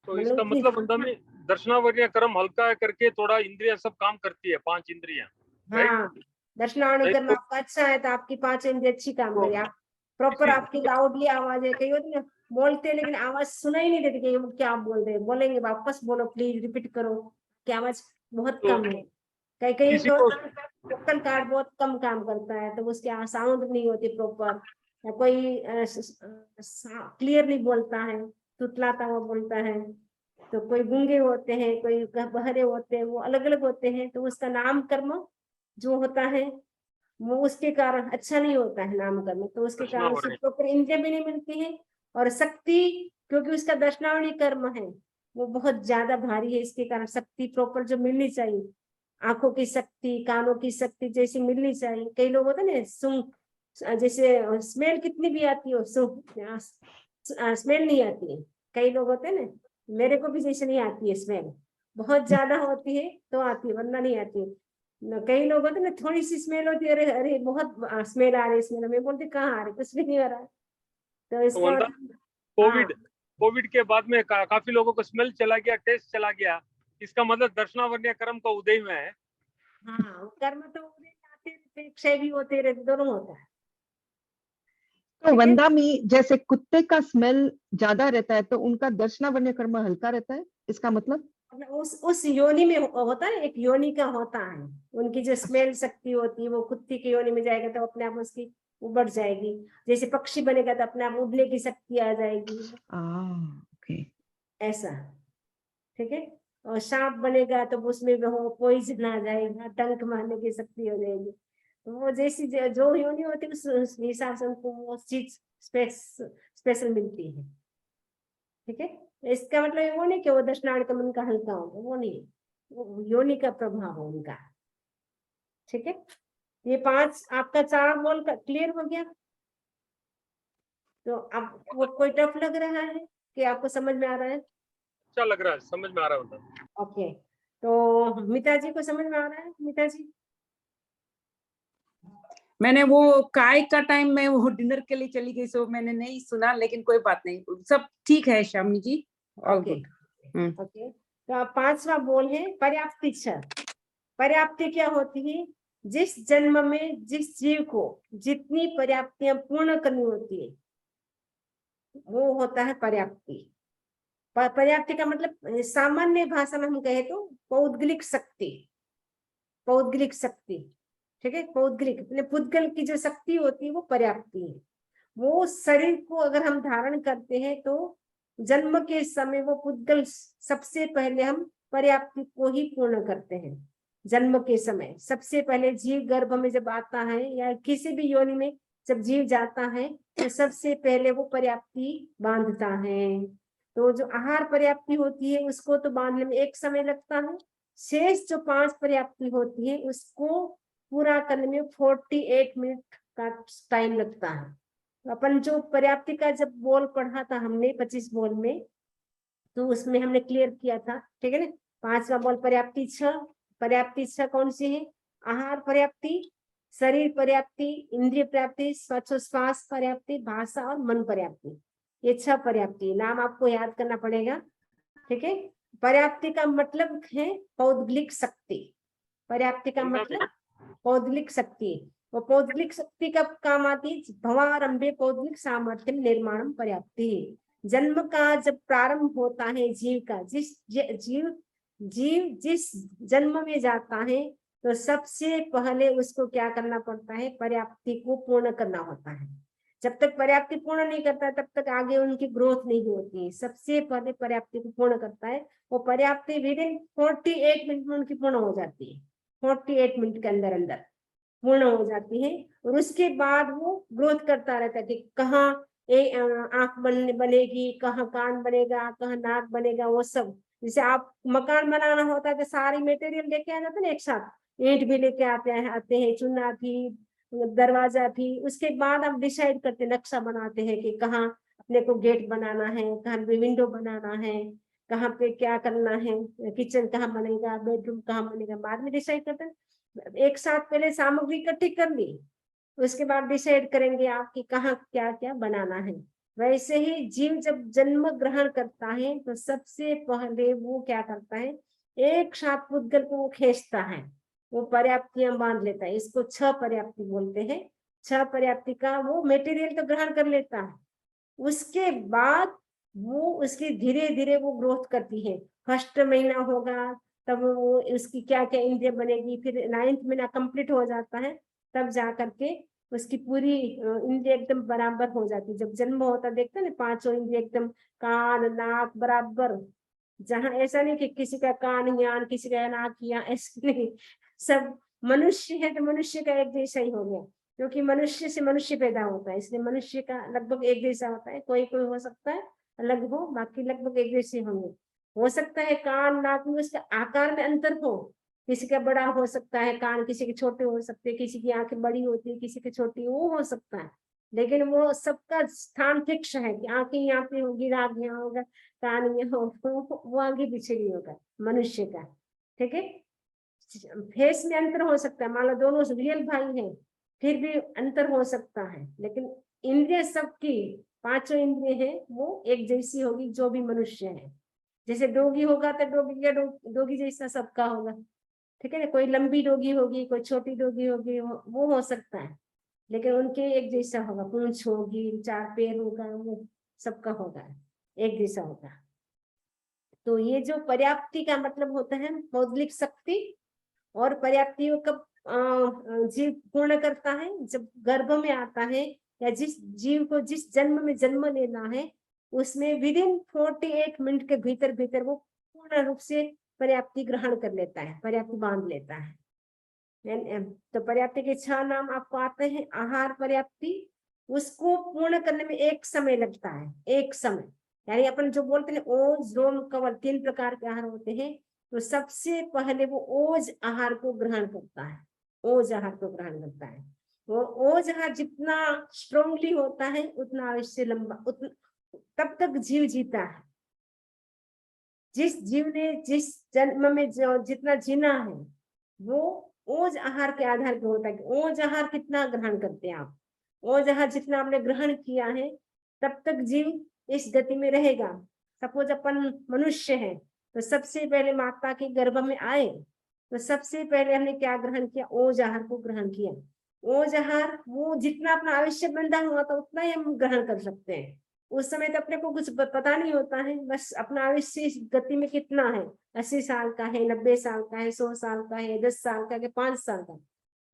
तो इसका मतलब वंदा में दर्शनावली कर्म हल्का है करके थोड़ा इंद्रिया सब काम करती है, 5 इंद्रियां। हाँ, दर्शनावली कर्म आपका अच्छा है तो आपकी 5 इंद्रिय अच्छी काम करेगी। आप प्रॉपर आपकी लाउडली आवाज है, कई होती है बोलते लेकिन आवाज सुनाई नहीं देती, कि क्या बोल रहे हैं, बोलेंगे वापस बोलो प्लीज रिपीट करो, की आवाज बहुत कम है। कई कई वोकल कार्ड बहुत कम काम करता है तो उसकी साउंड नहीं होती प्रॉपर, या कोई क्लियर नहीं बोलता है, तुतलाता हुआ बोलता है। तो कोई गूंगे होते हैं, कोई बहरे होते हैं, वो अलग अलग होते हैं। तो उसका नाम कर्म जो होता है वो उसके कारण अच्छा नहीं होता है नाम कर्म, तो उसके कारण उसको प्रॉपर इंद्रिय भी नहीं मिलती है। और शक्ति, क्योंकि उसका दर्शनावली कर्म है वो बहुत ज्यादा भारी है, इसके कारण शक्ति प्रॉपर जो मिलनी चाहिए, आंखों की शक्ति, कानों की शक्ति जैसी मिलनी चाहिए। कई लोग होते हैं ना जैसे स्मेल कितनी भी आती हो स्मेल नहीं आती है। कई लोग होते हैं ना, मेरे को भी जैसे नहीं आती है स्मेल, बहुत ज्यादा होती है तो आती है, वरना नहीं आती है। कई लोग होते हैं ना, थोड़ी सी स्मेल होती है, अरे अरे बहुत स्मेल आ रही है, स्मेल, मैं बोलती कहाँ आ रही, कुछ भी नहीं आ रहा है। तो इसका वंदना, कोविड कोविड के बाद में काफी लोगों को स्मेल चला गया, टेस्ट चला गया, इसका मतलब दर्शनावन्य कर्म का उदय में है। हाँ, कर्म तो उदय आते रहते, क्षय भी होते रहते, दोनों होता है। तो वंदा में जैसे कुत्ते का स्मेल ज्यादा रहता है तो उनका दर्शनावन्य कर्म हल्का रहता है, इसका मतलब? उस योनि में होता है, एक योनि का होता है, उनकी जो स्मेल शक्ति होती है वो कुत्ते की योनि में जाएगा तो अपने आप उसकी बढ़ जाएगी। जैसे पक्षी बनेगा तो अपने आप उड़ने की शक्ति आ जाएगी, ओके, ऐसा। ठीक है। और सांप बनेगा तो उसमें वो पॉइजन आ जाएगा, डंक मारने की शक्ति हो जाएगी। तो वो जैसी जो योनि होती है उस हिसाब से उनको वो चीज स्पेशल मिलती है। ठीक है। इसका मतलब वो नहीं कि वो दर्शनार्थ का मन का हल्का होगा, वो नहीं, वो योनि का प्रभाव है उनका। ठीक है। ये 5 आपका 4 बोल का क्लियर हो गया। तो अब वो कोई टफ लग रहा है कि आपको समझ में आ रहा है? अच्छा लग रहा है, समझ में आ रहा है वंदना। ओके, तो मिता जी को समझ में आ रहा है? मिता जी, मैंने वो काय का टाइम में वो डिनर के लिए चली गई, सो मैंने नहीं सुना, लेकिन कोई बात नहीं, सब ठीक है शामिनी जी, ऑल ओके गुड। ओके। तो 5वां बोल है पर्याप्ति छह। पर्याप्ति क्या होती है? जिस जन्म में जिस जीव को जितनी पर्याप्तियां पूर्ण करनी होती है वो होता है पर्याप्ति। पर्याप्ति का मतलब सामान्य भाषा में हम कहे तो पौद्गलिक शक्ति, पौद्गलिक शक्ति। ठीक है। पौद्गलिक अपने पुद्गल की जो शक्ति होती है वो पर्याप्ति है। वो शरीर को अगर हम धारण करते हैं तो जन्म के समय वो पुद्गल सबसे पहले हम पर्याप्ति को ही पूर्ण करते हैं। जन्म के समय सबसे पहले जीव गर्भ में जब आता है या किसी भी योनि में जब जीव जाता है तो सबसे पहले वो पर्याप्ति बांधता है। तो जो आहार पर्याप्ति होती है उसको तो बांधने में एक समय लगता है, शेष जो 5 पर्याप्ति होती है उसको पूरा करने में 48 मिनट का टाइम लगता है। अपन जो पर्याप्ति का जब बोल पढ़ा था हमने 25 बोल में, तो उसमें हमने क्लियर किया था। ठीक है ना। 5वां बोल पर्याप्ति 6। पर्याप्ति 6 कौन सी है? आहार पर्याप्ति, शरीर पर्याप्ति, इंद्रिय पर्याप्ति, श्वास पर्याप्ति, भाषा और मन पर्याप्ति। ये 6 पर्याप्ति नाम आपको याद करना पड़ेगा। ठीक है। पर्याप्ति का मतलब है पौद्गलिक शक्ति। पर्याप्ति का मतलब पौद्गलिक शक्ति। वो पौद्गलिक शक्ति कब काम आती है? भवारंभे पौद्गलिक सामर्थ्य निर्माण पर्याप्ति। जन्म का जब प्रारंभ होता है जीव का, जीव जिस जन्म में जाता है तो सबसे पहले उसको क्या करना पड़ता है? पर्याप्ति को पूर्ण करना होता है। जब तक पर्याप्ति पूर्ण नहीं करता तब तक आगे उनकी ग्रोथ नहीं होती है। सबसे पहले पर्याप्ति को पूर्ण करता है। वो पर्याप्ति विद इन 48 मिनट में उनकी पूर्ण हो जाती है। 48 मिनट के अंदर अंदर पूर्ण हो जाती है। और उसके बाद वो ग्रोथ करता रहता है कि कहाँ आंख बनेगी, कहाँ कान बनेगा, कहाँ नाक बनेगा, वो सब। जैसे आप मकान बनाना होता है तो सारी मटेरियल लेके आ जाते हैं एक साथ, ईंट भी लेके आते हैं, चूना भी, दरवाजा भी। उसके बाद आप डिसाइड करते हैं, नक्शा बनाते हैं कि कहाँ अपने को गेट बनाना है, कहाँ विंडो बनाना है, कहाँ पे क्या करना है, किचन कहाँ बनेगा, बेडरूम कहाँ बनेगा, बाद में डिसाइड करते हैं। एक साथ पहले सामग्री इकट्ठी कर ली, उसके बाद डिसाइड करेंगे आप कि कहाँ क्या क्या बनाना है। वैसे ही जीव जब जन्म ग्रहण करता है तो सबसे पहले वो क्या करता है? एक साथ पुद्गल को वो खींचता है, वो पर्याप्तियां बांध लेता है। इसको 6 पर्याप्ति बोलते हैं। 6 पर्याप्ति का वो मटेरियल तो ग्रहण कर लेता है, उसके बाद वो उसकी धीरे धीरे वो ग्रोथ करती है। फर्स्ट महीना होगा तब वो उसकी क्या क्या इंद्रिय बनेगी, फिर 9th महीना कंप्लीट हो जाता है तब जा करके उसकी पूरी इंद्रिय एकदम बराबर हो जाती है। जब जन्म होता देखते ना, 5 इंद्रिय एकदम कान नाक बराबर, जहाँ ऐसा नहीं कि किसी का कान यान किसी का नाक या ऐसा नहीं, सब मनुष्य है तो मनुष्य का एक जैसा ही हो गया, क्योंकि मनुष्य से मनुष्य पैदा होता है, इसलिए मनुष्य का लगभग एक जैसा होता है। कोई कोई हो सकता है अलग हो, बाकी लगभग एक जैसे होंगे। हो सकता है कान नाक में उसके आकार में अंतर हो, किसी का बड़ा हो सकता है कान, किसी के छोटे हो सकते हैं, किसी की आंखें बड़ी होती है, किसी की छोटी, वो हो सकता है। लेकिन वो सबका स्थान फिक्स है कि आंखें यहाँ पे होगी, नाक यहाँ होगा, कान यहाँ होगा, वो आगे पीछे नहीं होगा मनुष्य का। ठीक है, फेस में अंतर हो सकता है, मान लो दोनों रियल भाई हैं फिर भी अंतर हो सकता है, लेकिन इंद्रिय सबकी, पांचों इंद्रिय है वो एक जैसी होगी जो भी मनुष्य है। जैसे डोगी होगा तो डोगी या डोगी जैसा सबका होगा। ठीक है ना, कोई लंबी डोगी होगी, कोई छोटी डोगी होगी, वो हो सकता है, लेकिन उनके एक जैसा होगा, पूंछ होगी, 4 पैर होगा, वो सबका होगा, एक जैसा होगा। तो ये जो पर्याप्ति का मतलब होता है मौलिक शक्ति, और पर्याप्ति कब जीव पूर्ण करता है, जब गर्भ में आता है, या जिस जीव को जिस जन्म में जन्म लेना है उसमें विदिन 48 मिनट के भीतर भीतर वो पूर्ण रूप से पर्याप्ति ग्रहण कर लेता है, पर्याप्ति बांध लेता है। तो पर्याप्ति के 6 नाम आपको आते हैं। आहार पर्याप्ति, उसको पूर्ण करने में एक समय लगता है, एक समय, यानी अपन जो बोलते हैं ओज रोम कवल 3 प्रकार के आहार होते हैं, तो सबसे पहले वो ओज आहार को ग्रहण करता है, ओज आहार को ग्रहण करता है। वो ओज आहार जितना स्ट्रांगली होता है उतना आयुष्य लंबा, तब तक जीव जीता है। जिस जीव ने जिस जन्म में जितना जीना है वो ओज आहार के आधार पर होता है। ओज आहार कितना ग्रहण करते हैं आप, ओज आहार जितना आपने ग्रहण किया है तब तक जीव इस गति में रहेगा। सपोज अपन मनुष्य है तो सबसे पहले माता के गर्भ में आए तो सबसे पहले हमने क्या ग्रहण किया, ओज आहार को ग्रहण किया। ओज आहार वो जितना अपना आयुष्य बंधा हुआ था उतना ही हम ग्रहण कर सकते हैं। उस समय तो अपने को कुछ पता नहीं होता है, बस अपना आयुष्य इस गति में कितना है, 80 साल का है, 90 साल का है, 100 साल का है, 10 साल का है, 5 साल का,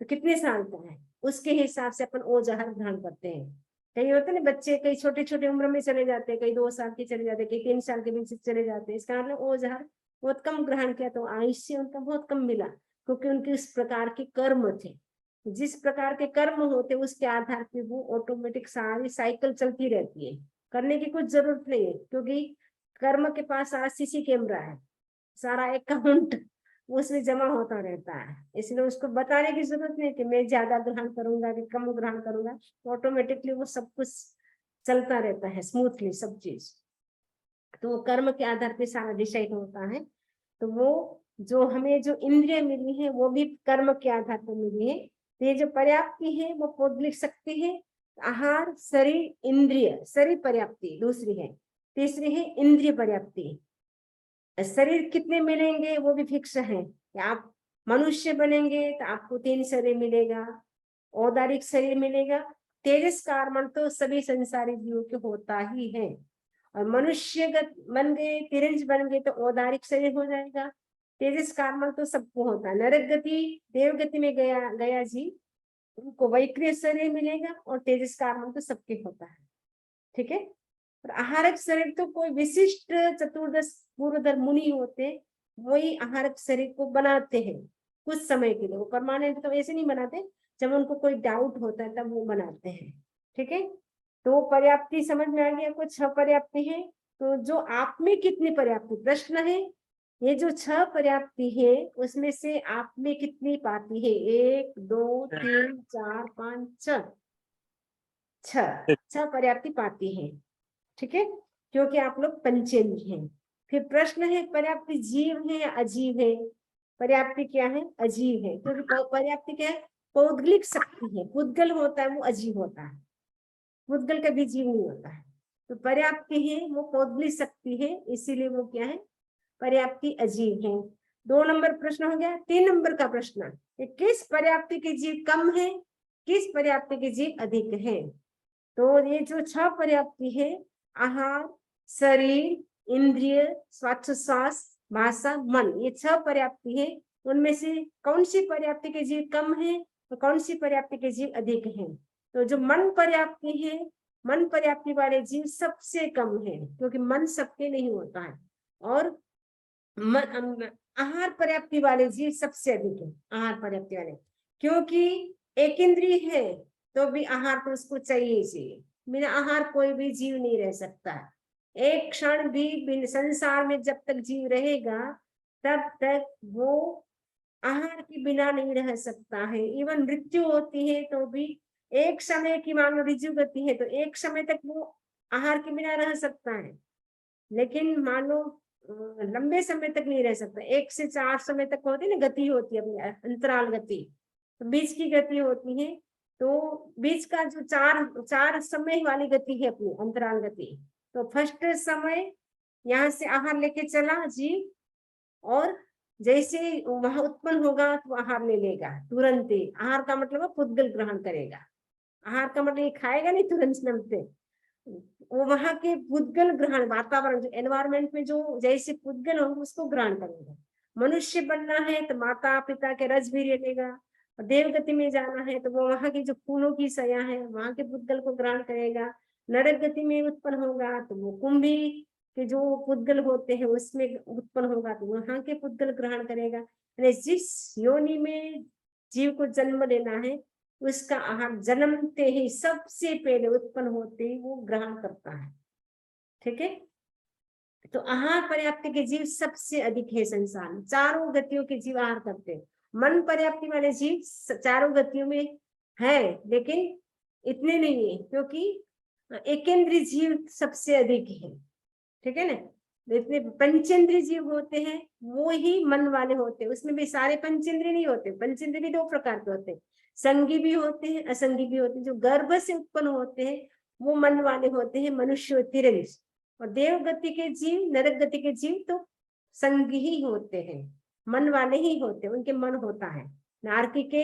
तो कितने साल का है उसके हिसाब से अपन ओज आहार ग्रहण करते हैं। कई होते हैं ना बच्चे, कई छोटे छोटे उम्र में चले जाते हैं, कई 2 साल के चले जाते हैं, कई 3 साल के बीच चले जाते हैं। इसका मतलब ओज आहार बहुत कम ग्रहण किया तो आयुष्य उनका बहुत कम मिला, क्योंकि उनके इस प्रकार के कर्म थे। जिस प्रकार के कर्म होते उसके आधार पर वो ऑटोमेटिक सारी साइकिल चलती रहती है, करने की कुछ जरूरत नहीं है, क्योंकि कर्म के पास सारा सीसी कैमरा है, सारा अकाउंट उसमें जमा होता रहता है। इसलिए उसको बताने की जरूरत नहीं कि मैं ज्यादा ग्रहण करूंगा कि कम ग्रहण करूंगा, ऑटोमेटिकली वो सब कुछ चलता रहता है स्मूथली सब चीज। तो वो कर्म के आधार पे सारा डिसाइड होता है। तो वो जो हमें जो इंद्रिय मिली है वो भी कर्म के आधार पर मिली है। तो ये जो पर्याप्ति है वो पौद्गलिक शक्ति है। आहार, शरीर, इंद्रिय, शरीर पर्याप्ति दूसरी है। तीसरी है इंद्रिय पर्याप्ति। शरीर कितने मिलेंगे वो भी फिक्स है। आप मनुष्य बनेंगे तो आपको 3 शरीर मिलेगा, औदारिक शरीर मिलेगा, तेजस कार्बन तो सभी संसारी जीवों के होता ही है। और मनुष्यगत बन गए, तिरंज बन गए तो औदारिक शरीर हो जाएगा। तेजस कार्बन तो सबको होता है। नरक गति, देव गति में गया जी उनको वैक्रिय शरीर मिलेगा, और तेजस कार्बन तो सबके होता है। ठीक है। और आहारक शरीर तो कोई विशिष्ट चतुर्दश पूर्वधर मुनि होते, वही आहारक शरीर को बनाते हैं कुछ समय के लिए। वो परमानेंट तो ऐसे नहीं बनाते, जब उनको कोई डाउट होता है तब वो बनाते हैं। ठीक है। तो पर्याप्ति समझ में आ गया, कुछ 6 पर्याप्ति है। तो जो आप में कितनी पर्याप्ति, प्रश्न है ये जो 6 पर्याप्ति है उसमें से आप में कितनी पाती है? 1 2 3 4 5 6 पर्याप्ति पाती है। ठीक है, क्योंकि आप लोग पंचेंद्रिय हैं। फिर प्रश्न है पर्याप्ति जीव है या अजीव है? पर्याप्ति क्या है? अजीव है, क्योंकि पर्याप्ति क्या है? पौद्गलिक शक्ति है। पुद्गल होता है वो अजीव होता है, पुद्गल कभी जीव नहीं होता है। तो पर्याप्ति है वो पौद्गलिक शक्ति है, इसीलिए वो क्या है? पर्याप्ति अजीव है। 2 नंबर प्रश्न हो गया। 3 नंबर का प्रश्न, किस पर्याप्ति के जीव कम है, किस पर्याप्ति के जीव अधिक है? तो ये जो 6 पर्याप्ति है, आहार, शरीर, इंद्रिय, श्वासोच्छ्वास, भाषा, मन, ये 6 पर्याप्ति है। उनमें से कौन सी पर्याप्ति के जीव कम है और कौन सी पर्याप्ति के जीव अधिक है? तो जो मन पर्याप्ति है, मन पर्याप्ति वाले जीव सबसे कम है, क्योंकि मन सबके नहीं होता है। और आहार पर्याप्ति वाले जीव सबसे अधिक है, आहार पर्याप्ति वाले, क्योंकि एक इंद्रिय है तो भी आहार तो उसको चाहिए चाहिए। बिना आहार कोई भी जीव नहीं रह सकता। एक क्षण भी संसार में जब तक जीव रहेगा तब तक वो आहार के बिना नहीं रह सकता है। इवन मृत्यु होती है तो भी एक समय की मान लो ऋजु गति है तो एक समय तक वो आहार के बिना रह सकता है, लेकिन मान लो लंबे समय तक नहीं रह सकता। 1 से 4 समय तक होती है ना, गति होती है अपनी अंतराल गति, तो बीच की गति होती है। तो बीच का जो चार समय वाली गति है अपनी अंतराल गति, तो फर्स्ट समय यहाँ से आहार लेके चला जीव, और जैसे वहां उत्पन्न होगा तो आहार ले लेगा तुरंत ही। आहार का मतलब है पुद्गल ग्रहण करेगा। आहार का मतलब ये खाएगा नहीं तुरंत नमते, वो वहां के पुद्गल ग्रहण, वातावरण जो एनवायरमेंट में जो जैसे पुद्गल होंगे उसको ग्रहण करेगा। मनुष्य बनना है तो माता पिता के रसवीर्य लेगा, और देवगति में जाना है तो वो वहां की जो फूलों की सया है वहां के पुद्गल को ग्रहण करेगा। नरक गति में उत्पन्न होगा तो वो कुंभी के जो पुद्गल होते हैं उसमें उत्पन्न होगा तो वहां के पुद्गल ग्रहण करेगा। यानी जिस योनि में जीव को जन्म लेना है उसका आहार जन्मते ही सबसे पहले उत्पन्न होते ही वो ग्रहण करता है। ठीक है, तो आहार पर्याप्ति के जीव सबसे अधिक है संसार में। चारों गतियों के जीव आहार करते हैं। मन पर्याप्ति वाले जीव चारों गतियों में है, लेकिन इतने नहीं है, क्योंकि एकेंद्रीय जीव सबसे अधिक है। ठीक है ना, जितने पंचेंद्रीय जीव होते हैं वो ही मन वाले होते हैं। उसमें भी सारे पंचेंद्रीय नहीं होते, पंचेंद्रीय भी 2 प्रकार के होते हैं, संगी भी होते हैं, असंगी भी होते हैं। जो गर्भ से उत्पन्न होते हैं वो मन वाले होते हैं, मनुष्य तिरंज। और देव गति के जीव, नरक गति के जीव तो संगी ही होते हैं, मन वाले ही होते हैं, उनके मन होता है। नारकी के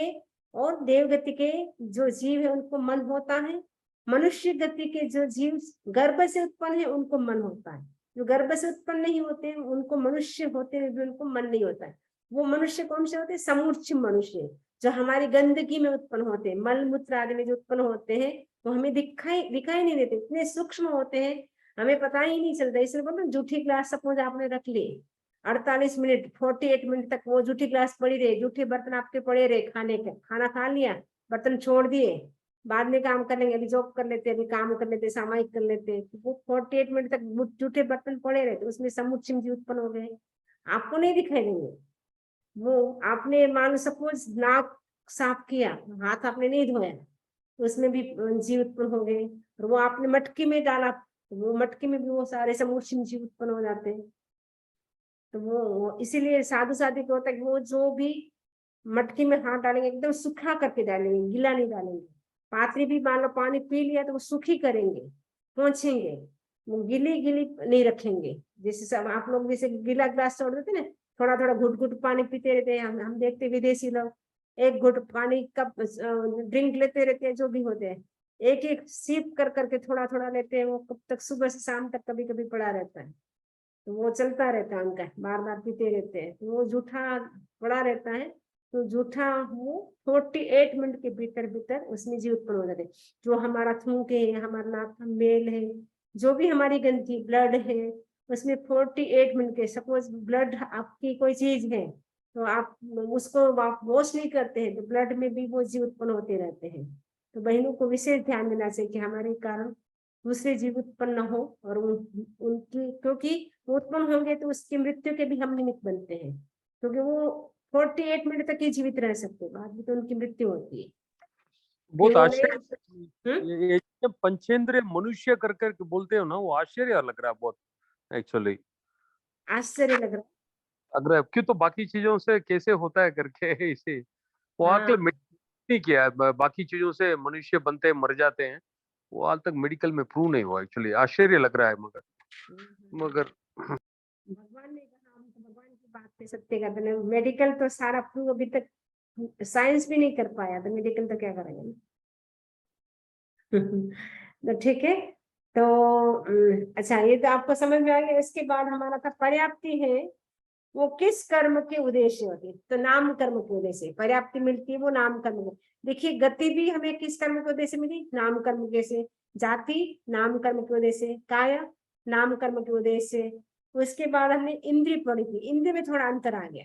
और देव गति के जो जीव है उनको मन होता है। मनुष्य गति के जो जीव गर्भ से उत्पन्न है उनको मन होता है। जो गर्भ से उत्पन्न नहीं होते हैं उनको मनुष्य होते हुए भी उनको मन नहीं होता है। वो मनुष्य कौन से होते हैं? समूर्छिम मनुष्य, जो हमारी गंदगी में उत्पन्न होते हैं, मल मूत्र आदि में जो उत्पन्न होते हैं वो हमें दिखाई नहीं देते, इतने सूक्ष्म होते हैं हमें पता ही नहीं चलता। इसलिए बोलो जूठी ग्लास सपोज आपने रख ली 48 मिनट 48 मिनट तक वो जूठी ग्लास पड़ी रहे, जूठे बर्तन आपके पड़े रहे, खाने के खाना खा लिया, बर्तन छोड़ दिए, बाद में काम कर लेंगे, अभी जॉब कर लेते, अभी काम कर लेते, सामायिक कर लेते, तो वो 48 मिनट तक जूठे बर्तन पड़े रहे, तो उसमें समुच्चय जीव उत्पन्न हो गए, आपको नहीं दिखाई देंगे। वो आपने मान सपोज नाक साफ किया, हाथ आपने नहीं धोया, तो उसमें भी जीव उत्पन्न हो गए। और वो आपने मटकी में डाला, तो वो मटकी में भी वो सारे समुच्चय जीव उत्पन्न हो जाते हैं। तो वो इसीलिए साधु साधु को होता है कि वो जो भी मटकी में हाथ डालेंगे एकदम सूखा करके डालेंगे, गीला नहीं डालेंगे। पात्री भी मान लो पानी पी लिया तो वो सूखी करेंगे, पोंछेंगे, वो गीली नहीं रखेंगे। जैसे सब आप लोग जैसे गीला ग्लास छोड़ देते ना, थोड़ा थोड़ा घुट घुट पानी पीते रहते हैं। हम देखते विदेशी लोग 1 घुट पानी का ड्रिंक लेते रहते हैं, जो भी होते हैं, एक एक सीप कर करके थोड़ा थोड़ा लेते हैं। वो कब तक, सुबह से शाम तक कभी कभी पड़ा रहता है, तो वो चलता रहता है उनका, बार बार पीते रहते हैं, तो वो जूठा पड़ा रहता है। तो जूठा वो 48 मिनट के भीतर भीतर उसमें जीव उत्पन्न हो जाते हैं। जो हमारा थूक है, हमारा नाक का मेल है, जो भी हमारी गंदगी ब्लड है, उसमें 48 मिनट के, सपोज ब्लड आपकी कोई चीज है तो आप उसको आप वॉश नहीं करते हैं तो ब्लड में भी वो जीव उत्पन्न होते रहते हैं। तो बहनों को विशेष ध्यान देना चाहिए कि हमारे कारण दूसरे जीव उत्पन्न न हो, और उनकी, क्योंकि वो उत्पन्न होंगे तो उसकी मृत्यु के भी हम निमित्त बनते हैं, क्योंकि वो 48 मिनट तक ही जीवित रह सकते, बाद में तो उनकी मृत्यु होती है। बहुत आश्चर्य, ये पंचेंद्रिय मनुष्य कर कर बोलते हो ना, वो आश्चर्य लग रहा है बहुत, एक्चुअली आश्चर्य लग रहा है क्यों, तो बाकी चीजों से कैसे होता है करके इसे वो आके नहीं किया है। बाकी चीजों से मनुष्य बनते हैं, मर जाते हैं, वो आज तक मेडिकल में प्रूव नहीं हुआ। एक्चुअली आश्चर्य लग रहा है, मगर भगवान ने कहा, हम तो भगवान की बात पे सत्य करते हैं। मेडिकल तो सारा प्रूव अभी तक साइंस भी नहीं कर पाया, तो मेडिकल तो क्या करेंगे। तो ठीक है, तो अच्छा, ये तो आपको समझ में आ गया। इसके बाद हमारा था पर्याप्ति है, वो किस कर्म के उद्देश्य होती है? तो नाम कर्म के उद्देश्य पर्याप्ति मिलती है, वो नाम कर्म में। देखिए गति भी हमें किस कर्म के उद्देश्य मिली? नाम कर्म के से। जाति नाम कर्म के उद्देश्य, काया नाम कर्म के उद्देश्य। उसके बाद हमने इंद्रिय पढ़ी थी, इंद्रिय में थोड़ा अंतर आ गया,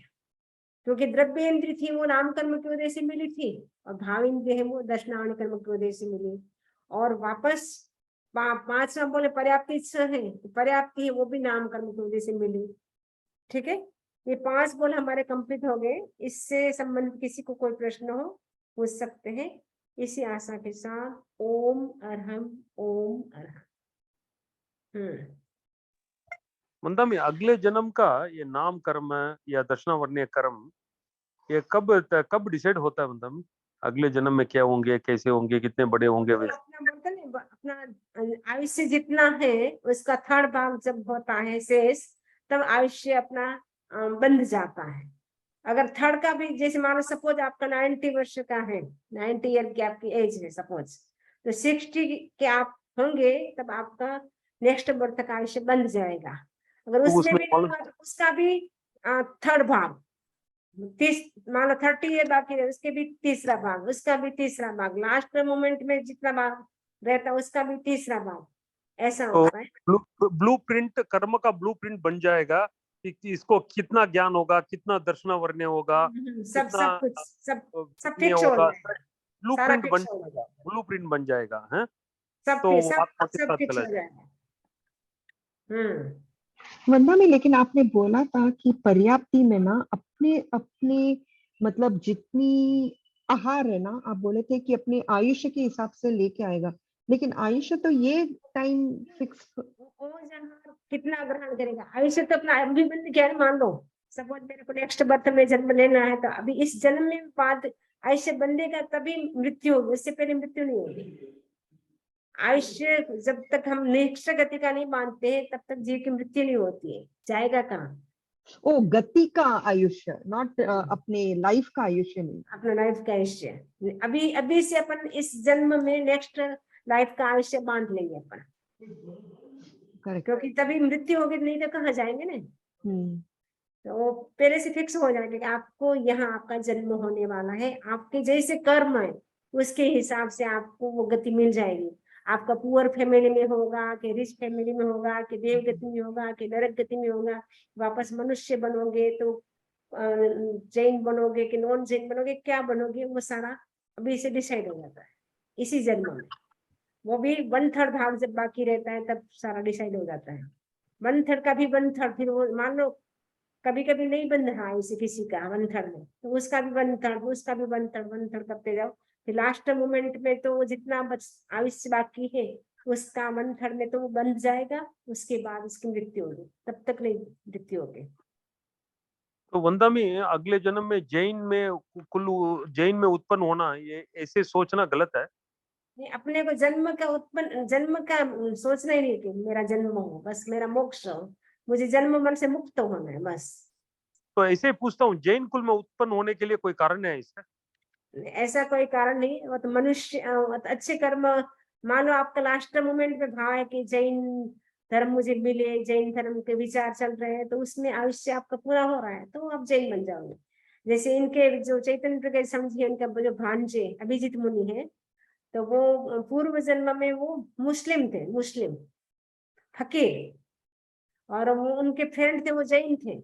क्योंकि द्रव्य इंद्रिय थी वो नाम कर्म के उद्देश्य मिली थी, और भाव इंद्रिय है वो दर्शनावरण कर्म के उद्देश्य मिली। और वापस 5वां बोले पर्याप्ति है, पर्याप्ति है वो भी नाम कर्म के उद्देश्य मिली। ठीक है, ये 5 बोल हमारे कंप्लीट हो गए। इससे संबंधित किसी को कोई प्रश्न हो पूछ सकते हैं। इसी आशा के साथ ओम अरहम ओम अरहम। वंदा में अगले जन्म का ये नाम कर्म या दर्शनावर्णीय कर्म ये कब डिसाइड होता है? वंदा में अगले जन्म में क्या होंगे, कैसे होंगे, कितने बड़े होंगे? अपना बोलते नहीं, अपना आयुष्य जितना है उसका 3rd भाग जब होता है शेष, तब आयुष्य अपना बंध जाता है। अगर 3rd का भी, जैसे मानो सपोज आपका 90 वर्ष का है, 90 ईयर की आपकी एज है सपोज, तो 60 के आप होंगे तब आपका नेक्स्ट बर्थ का आयुष्य बंध जाएगा। अगर उसमें भी नहीं हुआ तो उसका भी 3rd भाग, 30 मानो 30 ईयर बाकी है, उसके भी 3रा भाग, उसका भी 3रा भाग, लास्ट मोमेंट में जितना भाग रहता है उसका भी 3रा भाग, ऐसा होता है। ब्लूप्रिंट, कर्म का ब्लूप्रिंट बन जाएगा कि इसको कितना ज्ञान होगा, कितना दर्शनावर्ण्य होगा, सब कुछ सब फिक्स होगा, होगा, ब्लूप्रिंट बन जाएगा है। सब तो सब फिक्स हो जाएगा। वंदा में लेकिन आपने बोला था कि पर्याप्ति में ना अपने अपने मतलब जितनी आहार है ना, आप बोले थे कि अपने आयुष्य के हिसाब से लेके आएगा, लेकिन आयुष्य तो ये टाइम फिक्स कितना ग्रहण करेगा? आयुष्य तो अपना अभी बंद किया है। मान लो सपोज मेरे को नेक्स्ट बर्थ में जन्म लेना है, तो अभी इस जन्म में बाद आयुष्य बंधेगा तभी मृत्यु होगी, उससे पहले मृत्यु नहीं होगी। आयुष्य जब तक हम नेक्स्ट गति का नहीं मानते हैं तब तक जीव की मृत्यु नहीं होती है। जाएगा कहाँ? ओ गति का आयुष्य, नॉट अपने लाइफ का आयुष्य नहीं, अपना लाइफ का आयुष्य। अभी से अपन इस जन्म में नेक्स्ट लाइफ का आयुष्य बांध लेंगे अपन, क्योंकि तभी मृत्यु होगी, नहीं तो कहाँ जाएंगे ना। तो पहले से फिक्स हो जाएगा कि आपको यहाँ आपका जन्म होने वाला है, आपके जैसे कर्म है उसके हिसाब से आपको वो गति मिल जाएगी। आपका पुअर फैमिली में होगा कि रिच फैमिली में होगा कि देव गति में होगा कि नरक गति में होगा, वापस मनुष्य बनोगे तो जैन बनोगे कि नॉन जैन बनोगे, क्या बनोगे, वो सारा अभी से डिसाइड हो जाता है इसी जन्म में। वो भी 1/3 भाग जब बाकी रहता है तब सारा डिसाइड हो जाता है। 1/3 का भी 1/3, फिर वो मान लो कभी कभी नहीं बन रहा है इसे किसी का 1/3 में, तो उसका भी 1/3, उसका भी 1/3 करते जाओ, फिर लास्ट मोमेंट में तो जितना आयुष्य बाकी है उसका 1/3 में तो वो बंध जाएगा, उसके बाद उसकी मृत्यु होगी, तब तक नहीं मृत्यु होगी। तो वंदा में अगले जन्म में जैन में उत्पन्न होना, ये ऐसे सोचना गलत है। नहीं, अपने को जन्म का सोचना ही नहीं कि मेरा जन्म हो, बस मेरा मोक्ष हो, मुझे जन्म मन से मुक्त होना है बस। तो ऐसे पूछता हूँ, जैन कुल में उत्पन्न होने के लिए कोई कारण है इसका? ऐसा कोई कारण नहीं, वो तो मनुष्य अच्छे कर्म, मान लो आपका लास्ट मोमेंट में भाव है कि जैन धर्म मुझे मिले, जैन धर्म के विचार चल रहे हैं, तो उसमें आयुष्य आपका पूरा हो रहा है तो आप जैन बन जाओगे। जैसे इनके जो चैतन्य के समझिए, इनका जो भांजे अभिजीत मुनि है, तो वो पूर्व जन्म में वो मुस्लिम थे, मुस्लिम फकीर, और वो उनके फ्रेंड थे, वो जैन थे।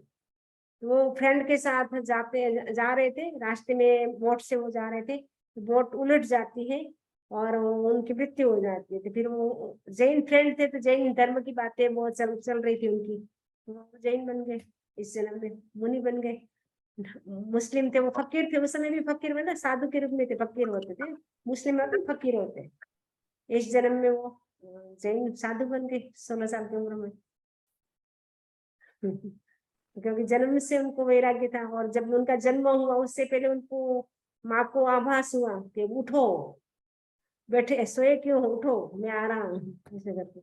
वो फ्रेंड के साथ जा रहे थे, रास्ते में बोट से वो जा रहे थे, बोट उलट जाती है और उनकी मृत्यु हो जाती है। तो फिर वो जैन फ्रेंड थे, तो जैन धर्म की बातें वो चल रही थी उनकी, तो वो जैन बन गए, इस जन्म में मुनि बन गए। मुस्लिम थे, वो फकीर थे, उस समय भी फकीर मतलब साधु के रूप में थे, फकीर होते थे, मुस्लिम मतलब फकीर होते। इस जन्म में वो जैन साधु बन गए 16 साल की उम्र में। क्योंकि जन्म से उनको वैराग्य था, और जब उनका जन्म हुआ उससे पहले उनको माँ को आभास हुआ कि उठो, बैठे सोए क्यों, उठो मैं आ रहा हूँ, ऐसे करके।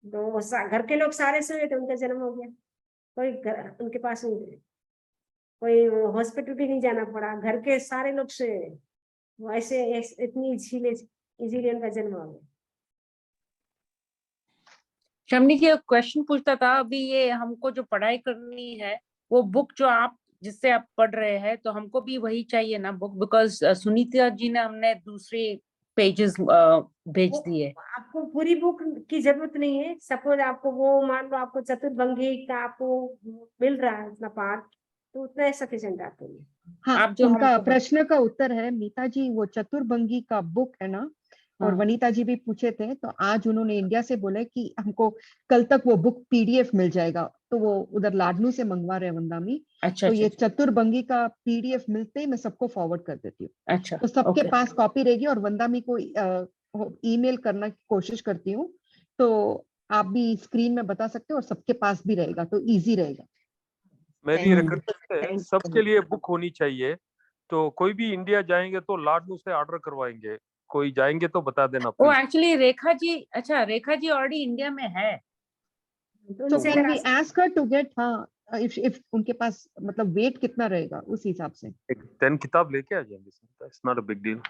तो घर के लोग सारे सोए थे, उनका जन्म हो गया, कोई उनके पास नहीं थे, कोई हॉस्पिटल भी नहीं जाना पड़ा, घर के सारे लोग सोए, वो ऐसे इतनी इजीली उनका जन्म हो गया। शमनी जी क्वेश्चन पूछता था, अभी ये हमको जो पढ़ाई करनी है वो बुक जो आप जिससे आप पढ़ रहे हैं, तो हमको भी वही चाहिए ना बुक, बिकॉज सुनीता जी ने हमने दूसरे पेजेस भेज दिए। आपको पूरी बुक की जरूरत नहीं है, सपोज आपको वो मान लो आपको चतुर्भंगी का आपको मिल रहा है उतना पार्ट, तो उतना सफिशिएंट आपके लिए। हाँ, आप जो उनका प्रश्न का उत्तर है मीता जी, वो चतुर्भंगी का बुक है ना, और वनीता जी भी पूछे थे, तो आज उन्होंने इंडिया से बोला कि हमको कल तक वो बुक पीडीएफ मिल जाएगा, तो वो उधर लाडनू से मंगवा रहे हैं वंदामी। अच्छा तो अच्छा ये अच्छा, चतुर्भंगी का पीडीएफ मिलते ही मैं सबको फॉरवर्ड कर देती हूँ। अच्छा तो सबके ओके। पास कॉपी रहेगी और वंदामी को ईमेल करना की कोशिश करती हूँ, तो आप भी स्क्रीन में बता सकते हो और सबके पास भी रहेगा, तो इजी रहेगा। मेरी रिक्वेस्ट है सबके लिए बुक होनी चाहिए। तो कोई भी इंडिया जाएंगे तो लाडनू से ऑर्डर करवाएंगे, कोई जाएंगे तो बता देना वो प्लीज। एक्चुअली रेखा जी, अच्छा रेखा जी ऑलरेडी इंडिया में है। तो तो उनसे कैन अगर we ask her to get, हाँ, इफ उनके पास मतलब वेट कितना रहेगा उस हिसाब से। 10 किताब लेके आ जाएंगे, it's not a big deal.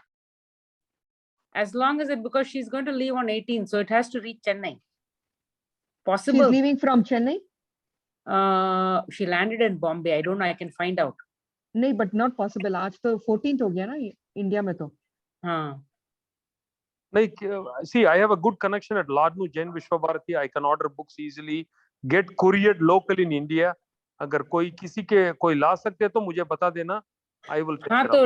As long as it, because she's going to leave on 18, so it has to reach Chennai. She is Possible. Leaving from Chennai? She landed in Bombay. I don't know. I can find out. नहीं, but not possible, आज तो 14th हो गया ना India में तो। हाँ, नहीं, see, I have a good connection at Ladnu Jain Vishwa Bharati. I can order books easily, get couriered local in India. अगर कोई किसी के कोई ला सकते तो मुझे बता देना, I will take हाँ care of तो it.